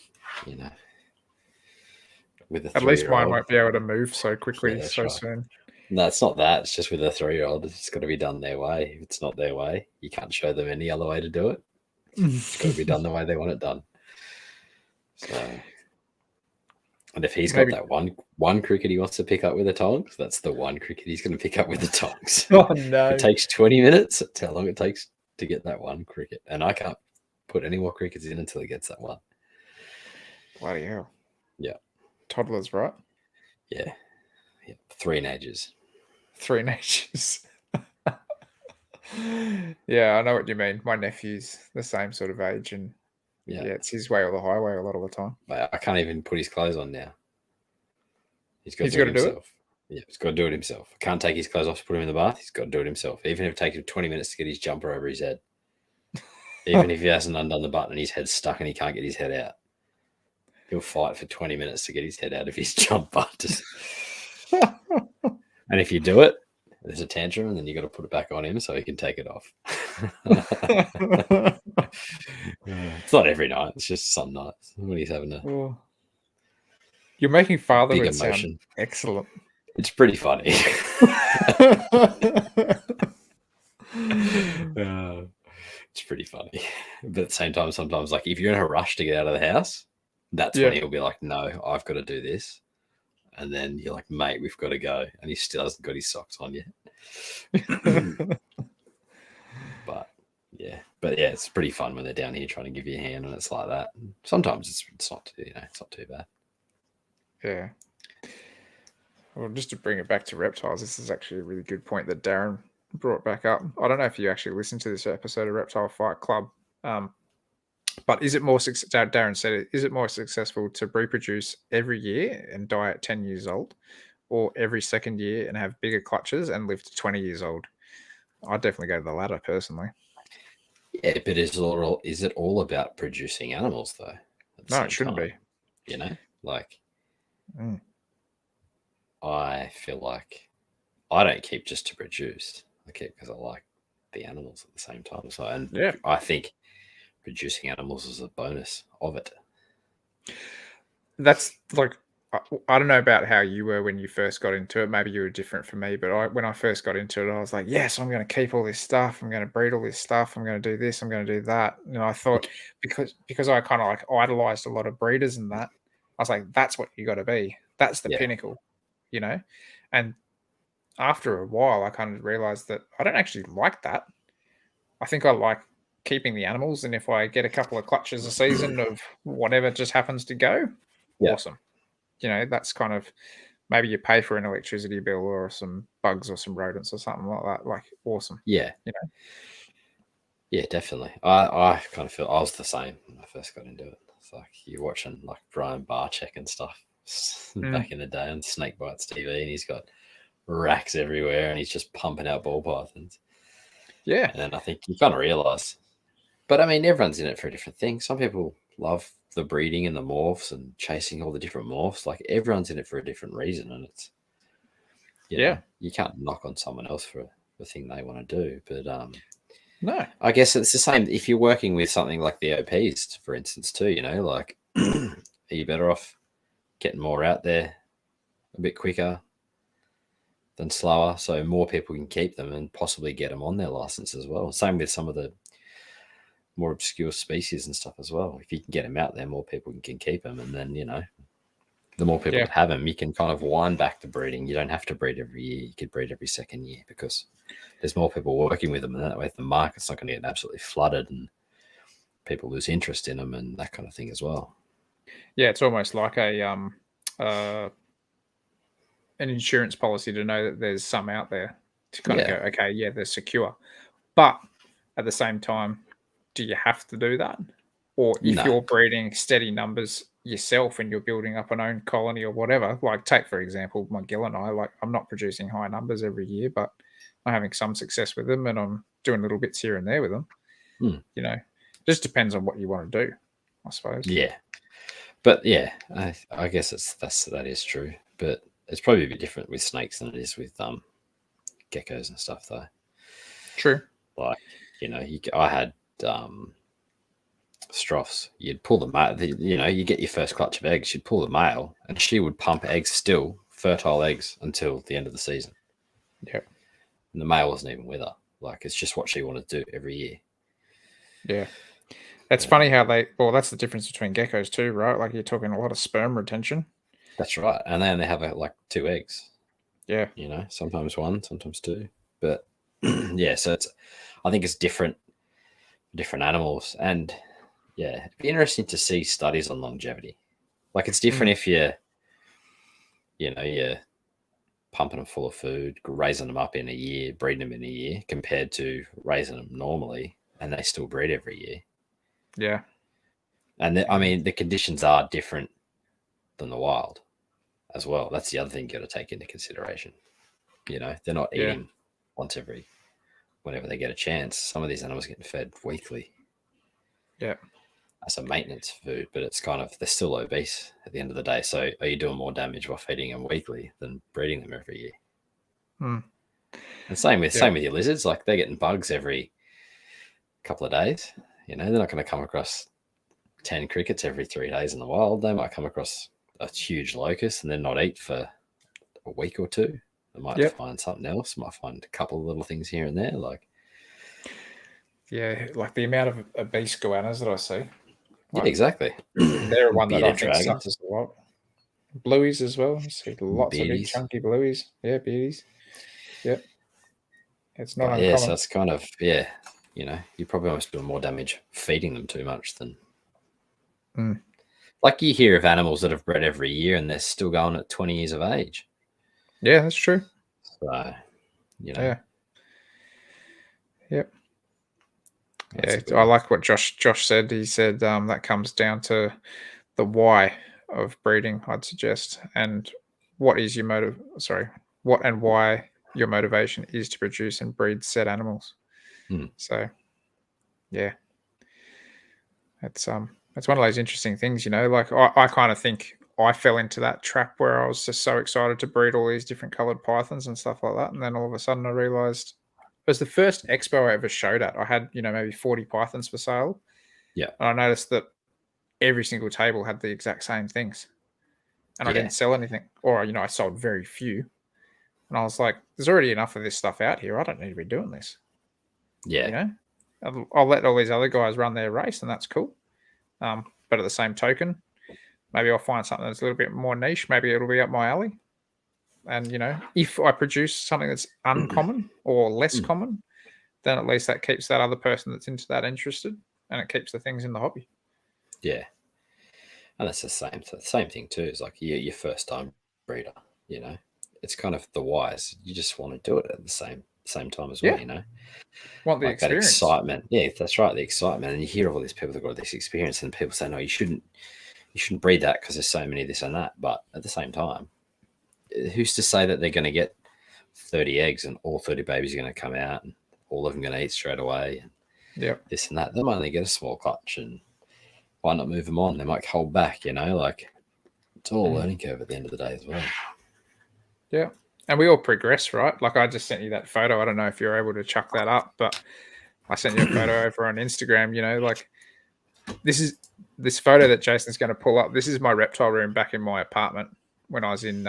Speaker 1: with a
Speaker 2: at least mine won't be able to move so quickly soon.
Speaker 1: No, it's not that. It's just with a 3-year-old, it's got to be done their way. If it's not their way, you can't show them any other way to do it. It's got to be done the way they want it done. So, and if he's got that one cricket he wants to pick up with the tongs, that's the one cricket he's going to pick up with the tongs.
Speaker 2: Oh no!
Speaker 1: It takes 20 minutes. That's how long it takes to get that one cricket, and I can't put any more crickets in until he gets that one.
Speaker 2: Bloody hell!
Speaker 1: Yeah,
Speaker 2: toddlers, right?
Speaker 1: Yeah. 3 ages.
Speaker 2: 3 ages. Yeah, I know what you mean. My nephew's the same sort of age, and yeah, it's his way or the highway a lot of the time.
Speaker 1: I can't even put his clothes on now. He's got to do it himself. Yeah, he's got to do it himself. I can't take his clothes off to put him in the bath. He's got to do it himself. Even if it takes him 20 minutes to get his jumper over his head. Even if he hasn't undone the button and his head's stuck and he can't get his head out. He'll fight for 20 minutes to get his head out of his jumper. And if you do it, there's a tantrum and then you got to put it back on him so he can take it off. It's not every night. It's just some nights when he's having a...
Speaker 2: You're making fatherhood sound excellent.
Speaker 1: It's pretty funny. It's pretty funny. But at the same time, sometimes, like, if you're in a rush to get out of the house, that's when he'll be like, no, I've got to do this. And then you're like, mate, we've got to go. And he still hasn't got his socks on yet. But yeah, it's pretty fun when they're down here trying to give you a hand and it's like that. Sometimes it's not too bad.
Speaker 2: Yeah. Well, just to bring it back to reptiles, this is actually a really good point that Darren brought back up. I don't know if you actually listened to this episode of Reptile Fight Club, but is it more Darren said it, is it more successful to reproduce every year and die at 10 years old, or every second year and have bigger clutches and live to 20 years old? I'd definitely go to the latter personally.
Speaker 1: Yeah, but is it all about producing animals though?
Speaker 2: No, it shouldn't be.
Speaker 1: Like I feel like I don't keep just to produce. I keep because I like the animals at the same time. So, and I think producing animals is a bonus of it.
Speaker 2: That's like, I don't know about how you were when you first got into it. Maybe you were different from me, but when I first got into it, I was like, yes, I'm going to keep all this stuff. I'm going to breed all this stuff. I'm going to do this. I'm going to do that. And I thought because I kind of like idolized a lot of breeders and that, I was like, that's what you got to be. That's the pinnacle, And after a while, I kind of realized that I don't actually like that. I think I like keeping the animals, and if I get a couple of clutches a season of whatever just happens to go, awesome. That's kind of maybe you pay for an electricity bill or some bugs or some rodents or something like that. Like, awesome.
Speaker 1: Yeah. Yeah, definitely. I kind of feel I was the same when I first got into it. It's like you're watching like Brian Barczyk and stuff back in the day on Snake Bites TV, and he's got racks everywhere, and he's just pumping out ball pythons.
Speaker 2: Yeah.
Speaker 1: And I think you kind of realise. But I mean, everyone's in it for a different thing. Some people love the breeding and the morphs and chasing all the different morphs. Like everyone's in it for a different reason, and it's know, you can't knock on someone else for the thing they want to do. But
Speaker 2: no,
Speaker 1: I guess it's the same if you're working with something like the OPs, for instance, too. You know, like are you better off getting more out there a bit quicker than slower, so more people can keep them and possibly get them on their license as well. Same with some of the more obscure species and stuff as well. If you can get them out there, more people can keep them, and then the more people that have them, you can kind of wind back the breeding. You don't have to breed every year. You could breed every second year because there's more people working with them, and that way the market's not going to get absolutely flooded and people lose interest in them and that kind of thing as well.
Speaker 2: Yeah, it's almost like an insurance policy to know that there's some out there to kind of go, okay, yeah, they're secure. But at the same time, do you have to do that? Or if you're breeding steady numbers yourself and you're building up an own colony or whatever, like take, for example, my gill and I, like I'm not producing high numbers every year, but I'm having some success with them and I'm doing little bits here and there with them. Just depends on what you want to do, I suppose.
Speaker 1: Yeah. But yeah, I guess that is true. But it's probably a bit different with snakes than it is with geckos and stuff, though.
Speaker 2: True.
Speaker 1: Like I had Strophs. You'd pull the male. You get your first clutch of eggs. You'd pull the male, and she would pump eggs, still fertile eggs, until the end of the season.
Speaker 2: Yeah.
Speaker 1: And the male wasn't even with her. Like it's just what she wanted to do every year.
Speaker 2: Yeah. It's funny how that's the difference between geckos too, right? Like you're talking a lot of sperm retention.
Speaker 1: That's right. And then they have like 2 eggs.
Speaker 2: Yeah.
Speaker 1: Sometimes 1, sometimes 2. But yeah, so I think it's different animals. And yeah, it'd be interesting to see studies on longevity. Like it's different if you're pumping them full of food, raising them up in a year, breeding them in a year, compared to raising them normally and they still breed every year.
Speaker 2: Yeah.
Speaker 1: And I mean, the conditions are different than the wild as well. That's the other thing you got to take into consideration. They're not eating whenever they get a chance. Some of these animals are getting fed weekly.
Speaker 2: Yeah.
Speaker 1: As a maintenance food, but it's kind of, they're still obese at the end of the day. So are you doing more damage by feeding them weekly than breeding them every year? And same with your lizards. Like they're getting bugs every couple of days. They're not going to come across 10 crickets every 3 days in the wild. They might come across a huge locust and then not eat for a week or two. They might find something else. Might find a couple of little things here and there. Like
Speaker 2: like the amount of obese goannas that I see.
Speaker 1: Like, yeah, exactly.
Speaker 2: They're one that I think suffers a lot. Blueies as well. You see lots of big chunky blueies. Yeah, beardies. Yep. It's not uncommon.
Speaker 1: So that's kind of, you're probably almost doing more damage feeding them too much than... Like you hear of animals that have bred every year and they're still going at 20 years of age.
Speaker 2: Yeah, that's true.
Speaker 1: So,
Speaker 2: Yeah. Yep. Yeah, I like what Josh said. He said that comes down to the why of breeding, I'd suggest, and what is your what and why your motivation is to produce and breed said animals. So, yeah, it's one of those interesting things, like I kind of think I fell into that trap where I was just so excited to breed all these different colored pythons and stuff like that, and then all of a sudden I realized it was the first expo I ever showed at. I had, maybe 40 pythons for sale.
Speaker 1: Yeah.
Speaker 2: And I noticed that every single table had the exact same things. And I didn't sell anything. Or, I sold very few. And I was like, there's already enough of this stuff out here. I don't need to be doing this.
Speaker 1: Yeah.
Speaker 2: I'll let all these other guys run their race and that's cool. But at the same token, maybe I'll find something that's a little bit more niche. Maybe it'll be up my alley. And, if I produce something that's uncommon or less common, then at least that keeps that other person that's into that interested and it keeps the things in the hobby.
Speaker 1: Yeah. And that's the same thing too. It's like you're your first time breeder. you know, it's kind of the whys. You just want to do it at the same time as well, you know.
Speaker 2: Want the
Speaker 1: like
Speaker 2: experience.
Speaker 1: That excitement. Yeah, that's right, the excitement. And you hear all these people that got this experience, and people say, no, you shouldn't breed that because there's so many this and that. But at the same time, who's to say that they're going to get 30 eggs and all 30 babies are going to come out and all of them going to eat straight away? And this and that. They might only get a small clutch, and why not move them on? They might hold back, you know, like it's all a learning curve at the end of the day as well.
Speaker 2: Yeah. And we all progress, right? Like I just sent you that photo. I don't know if you're able to chuck that up, but I sent you a photo over on Instagram, you know, like this photo that Jason's going to pull up. This is my reptile room back in my apartment when I was in,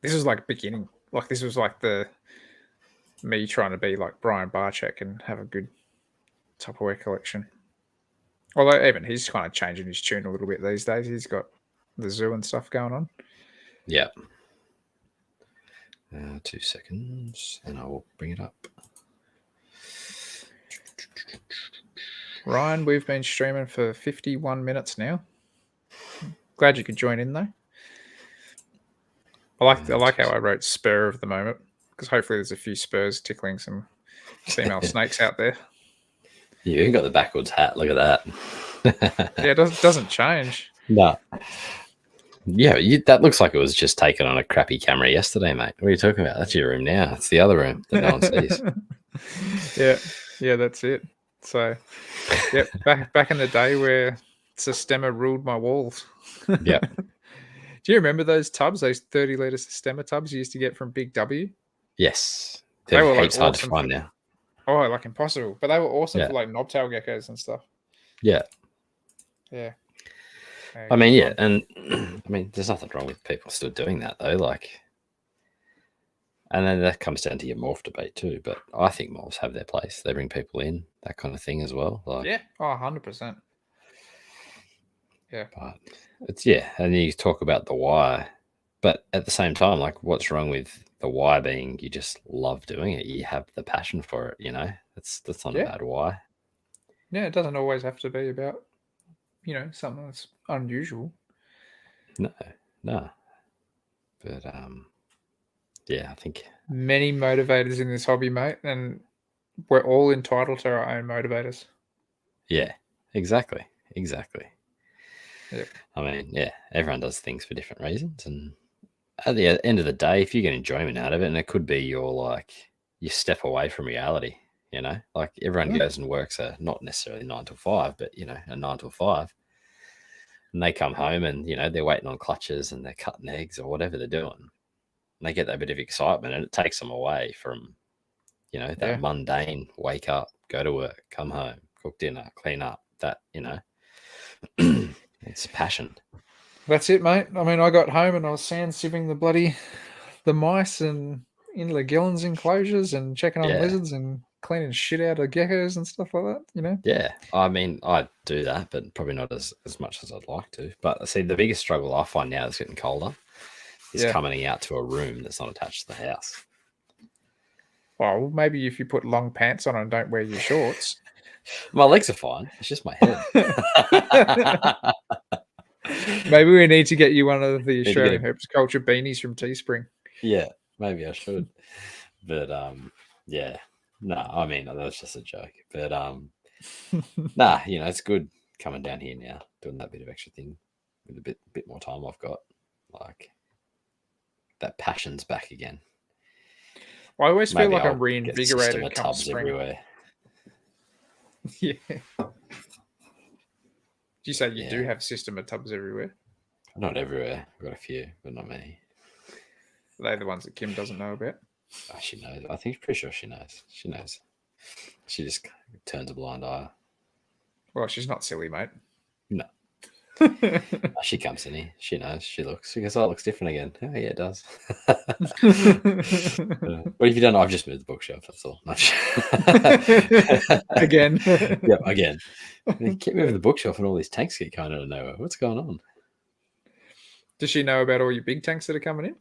Speaker 2: this was like beginning, like this was like me trying to be like Brian Barczyk and have a good Tupperware collection. Although even he's kind of changing his tune a little bit these days. He's got the zoo and stuff going on.
Speaker 1: Yeah. 2 seconds and I will bring it up.
Speaker 2: Ryan, we've been streaming for 51 minutes now. Glad you could join in though. I like how I wrote Spur of the moment, because hopefully there's a few Spurs tickling some female snakes out there.
Speaker 1: You even got the backwards hat. Look at that.
Speaker 2: Yeah, it doesn't change.
Speaker 1: No. Yeah, that looks like it was just taken on a crappy camera yesterday, mate. What are you talking about? That's your room now. It's the other room that no one sees.
Speaker 2: Yeah, that's it. So, yep, back in the day where Systema ruled my walls.
Speaker 1: Yeah.
Speaker 2: Do you remember those tubs, those 30-litre Systema tubs you used to get from Big W?
Speaker 1: Yes.
Speaker 2: They were like
Speaker 1: hard to find now.
Speaker 2: Oh, like impossible. But they were awesome for like knobtail geckos and stuff.
Speaker 1: Yeah.
Speaker 2: Yeah.
Speaker 1: I mean, yeah, and I mean, there's nothing wrong with people still doing that though. Like, and then that comes down to your morph debate too. But I think morphs have their place. They bring people in, that kind of thing as well. Like,
Speaker 2: yeah, 100%. Yeah,
Speaker 1: but it's and you talk about the why, but at the same time, like, what's wrong with the why being you just love doing it? You have the passion for it. You know, that's not a bad why.
Speaker 2: Yeah, it doesn't always have to be about, you know, something that's unusual.
Speaker 1: No. But yeah, I think
Speaker 2: many motivators in this hobby, mate, and we're all entitled to our own motivators.
Speaker 1: Yeah, exactly.
Speaker 2: Yep.
Speaker 1: I mean, yeah, everyone does things for different reasons, and at the end of the day, if you get enjoyment out of it, and it could be your step away from reality, you know, like everyone goes and works not necessarily 9 to 5, but you know, a 9 to 5, and they come home and you know they're waiting on clutches and they're cutting eggs or whatever they're doing, and they get that bit of excitement, and it takes them away from, you know, that mundane wake up, go to work, come home, cook dinner, clean up. That, you know, it's passion.
Speaker 2: That's it, mate. I mean, I got home and I was sand sieving the mice and in Legillen's enclosures and checking on lizards and cleaning shit out of geckos and stuff like that, you know?
Speaker 1: Yeah. I mean, I do that, but probably not as much as I'd like to. But see, the biggest struggle I find now is getting colder is coming out to a room that's not attached to the house.
Speaker 2: Well, maybe if you put long pants on and don't wear your shorts.
Speaker 1: My legs are fine. It's just my head.
Speaker 2: Maybe we need to get you one of the Australian Herps Culture beanies from Teespring.
Speaker 1: Yeah, maybe I should. But yeah. No, I mean, that's just a joke. But nah, you know, it's good coming down here now, doing that bit of extra thing with a bit more time I've got. Like, that passion's back again.
Speaker 2: Well, I always feel like I'm reinvigorated come
Speaker 1: tubs
Speaker 2: spring.
Speaker 1: Everywhere.
Speaker 2: Yeah. Do you say you do have system of tubs everywhere?
Speaker 1: Not everywhere. I've got a few, but not many.
Speaker 2: Are they the ones that Kim doesn't know about?
Speaker 1: Oh, she knows. I think pretty sure she knows. She knows. She just turns a blind eye.
Speaker 2: Well, she's not silly, mate.
Speaker 1: No. She comes in here. She knows. She looks. She goes, "Oh, it looks different again." Oh, yeah, it does. What have you done? I've just moved the bookshelf. That's all.
Speaker 2: Again.
Speaker 1: Yeah, again. You keep moving the bookshelf and all these tanks get kind out of nowhere. What's going on?
Speaker 2: Does she know about all your big tanks that are coming in?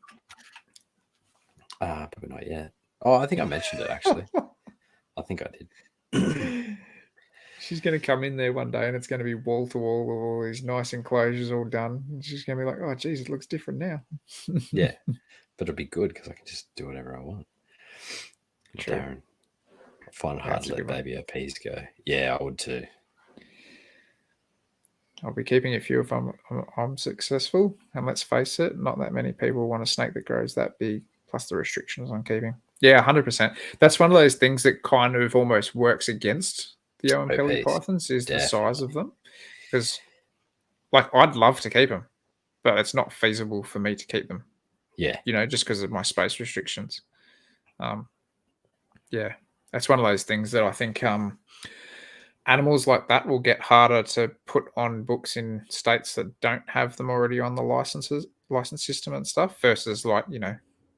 Speaker 1: Probably not yet. Oh, I think I mentioned it, actually. I think I did.
Speaker 2: She's going to come in there one day and it's going to be wall to wall with all these nice enclosures all done. And she's going to be like, oh, geez, it looks different now.
Speaker 1: Yeah. But it'll be good because I can just do whatever I want.
Speaker 2: True.
Speaker 1: Darren, I find it hard to let baby OPs go. Yeah, I would too.
Speaker 2: I'll be keeping a few if I'm successful. And let's face it, not that many people want a snake that grows that big, plus the restrictions on keeping. Yeah, 100%. That's one of those things that kind of almost works against the Oenpelli pythons is the size of them. Because, like, I'd love to keep them, but it's not feasible for me to keep them.
Speaker 1: Yeah.
Speaker 2: You know, just because of my space restrictions. Yeah, that's one of those things that I think animals like that will get harder to put on books in states that don't have them already on the license system and stuff versus like, you know,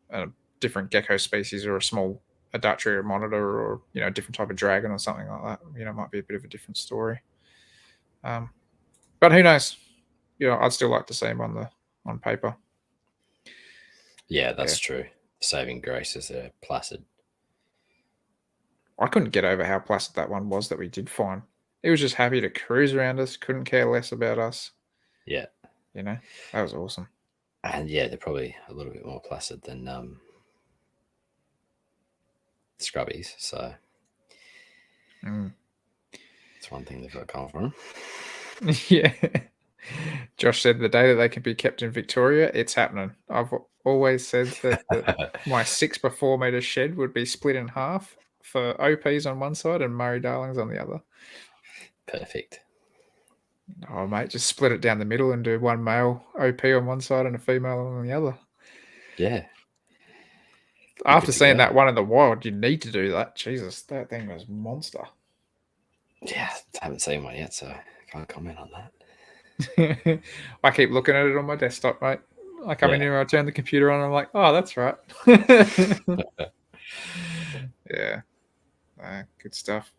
Speaker 2: a different gecko species or a small Adachtria monitor or, you know, a different type of dragon or something like that. You know, might be a bit of a different story. But who knows? You know, I'd still like to see them on paper.
Speaker 1: Yeah, that's true. Saving grace is they're placid.
Speaker 2: I couldn't get over how placid that one was that we did find. It was just happy to cruise around us, couldn't care less about us.
Speaker 1: Yeah.
Speaker 2: You know, that was awesome.
Speaker 1: And yeah, they're probably a little bit more placid than scrubbies. So it's one thing they've got going for them.
Speaker 2: Yeah. Josh said the day that they can be kept in Victoria, it's happening. I've always said that my 6x4 meter shed would be split in half for OPs on one side and Murray Darlings on the other.
Speaker 1: Perfect.
Speaker 2: Oh, mate, just split it down the middle and do one male OP on one side and a female on the other.
Speaker 1: Yeah.
Speaker 2: After seeing that one in the wild, you need to do that. Jesus, that thing was a monster.
Speaker 1: Yeah, I haven't seen one yet, so I can't comment on that.
Speaker 2: I keep looking at it on my desktop, mate. I come in here, I turn the computer on, and I'm like, oh, that's right. Yeah. Good stuff.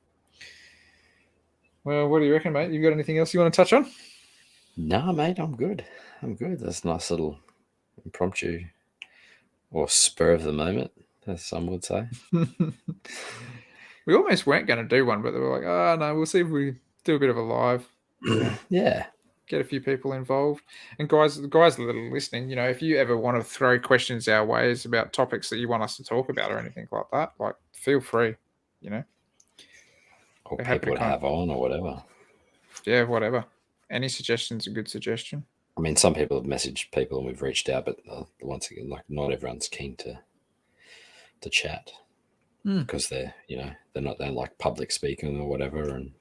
Speaker 2: Well, what do you reckon, mate? You got anything else you want to touch on?
Speaker 1: No, mate, I'm good. That's a nice little impromptu or spur of the moment, as some would say.
Speaker 2: We almost weren't going to do one, but they were like, oh, no, we'll see if we do a bit of a live.
Speaker 1: Yeah.
Speaker 2: Get a few people involved. And guys, the guys that are listening, you know, if you ever want to throw questions our ways about topics that you want us to talk about or anything like that, like, feel free, you know.
Speaker 1: Or people to have on or whatever.
Speaker 2: Yeah, whatever. Any suggestion's a good suggestion.
Speaker 1: I mean, some people have messaged people and we've reached out, but once again, like, not everyone's keen to chat because they're, you know, they're like public speaking or whatever and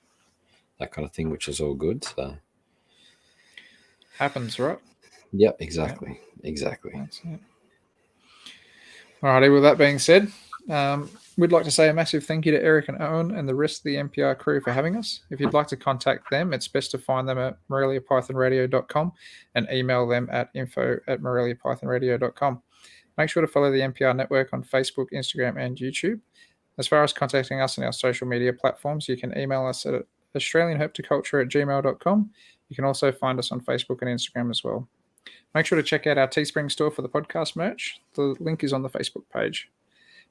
Speaker 1: that kind of thing, which is all good. So
Speaker 2: happens, right?
Speaker 1: Yep, exactly. Yeah. Exactly.
Speaker 2: That's it. Alrighty, with that being said, we'd like to say a massive thank you to Eric and Owen and the rest of the NPR crew for having us. If you'd like to contact them, it's best to find them at moreliapythonradio.com and email them at info@moreliapythonradio.com. Make sure to follow the NPR network on Facebook, Instagram, and YouTube. As far as contacting us on our social media platforms, you can email us at australianherpetoculture@gmail.com. You can also find us on Facebook and Instagram as well. Make sure to check out our Teespring store for the podcast merch. The link is on the Facebook page.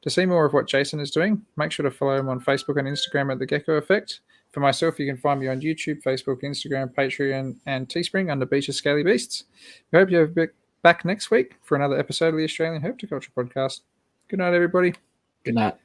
Speaker 2: To see more of what Jason is doing, make sure to follow him on Facebook and Instagram at The Gecko Effect. For myself, you can find me on YouTube, Facebook, Instagram, Patreon, and Teespring under Beach of Scaly Beasts. We hope you're back next week for another episode of the Australian Herpetoculture Podcast. Good night, everybody.
Speaker 1: Good night.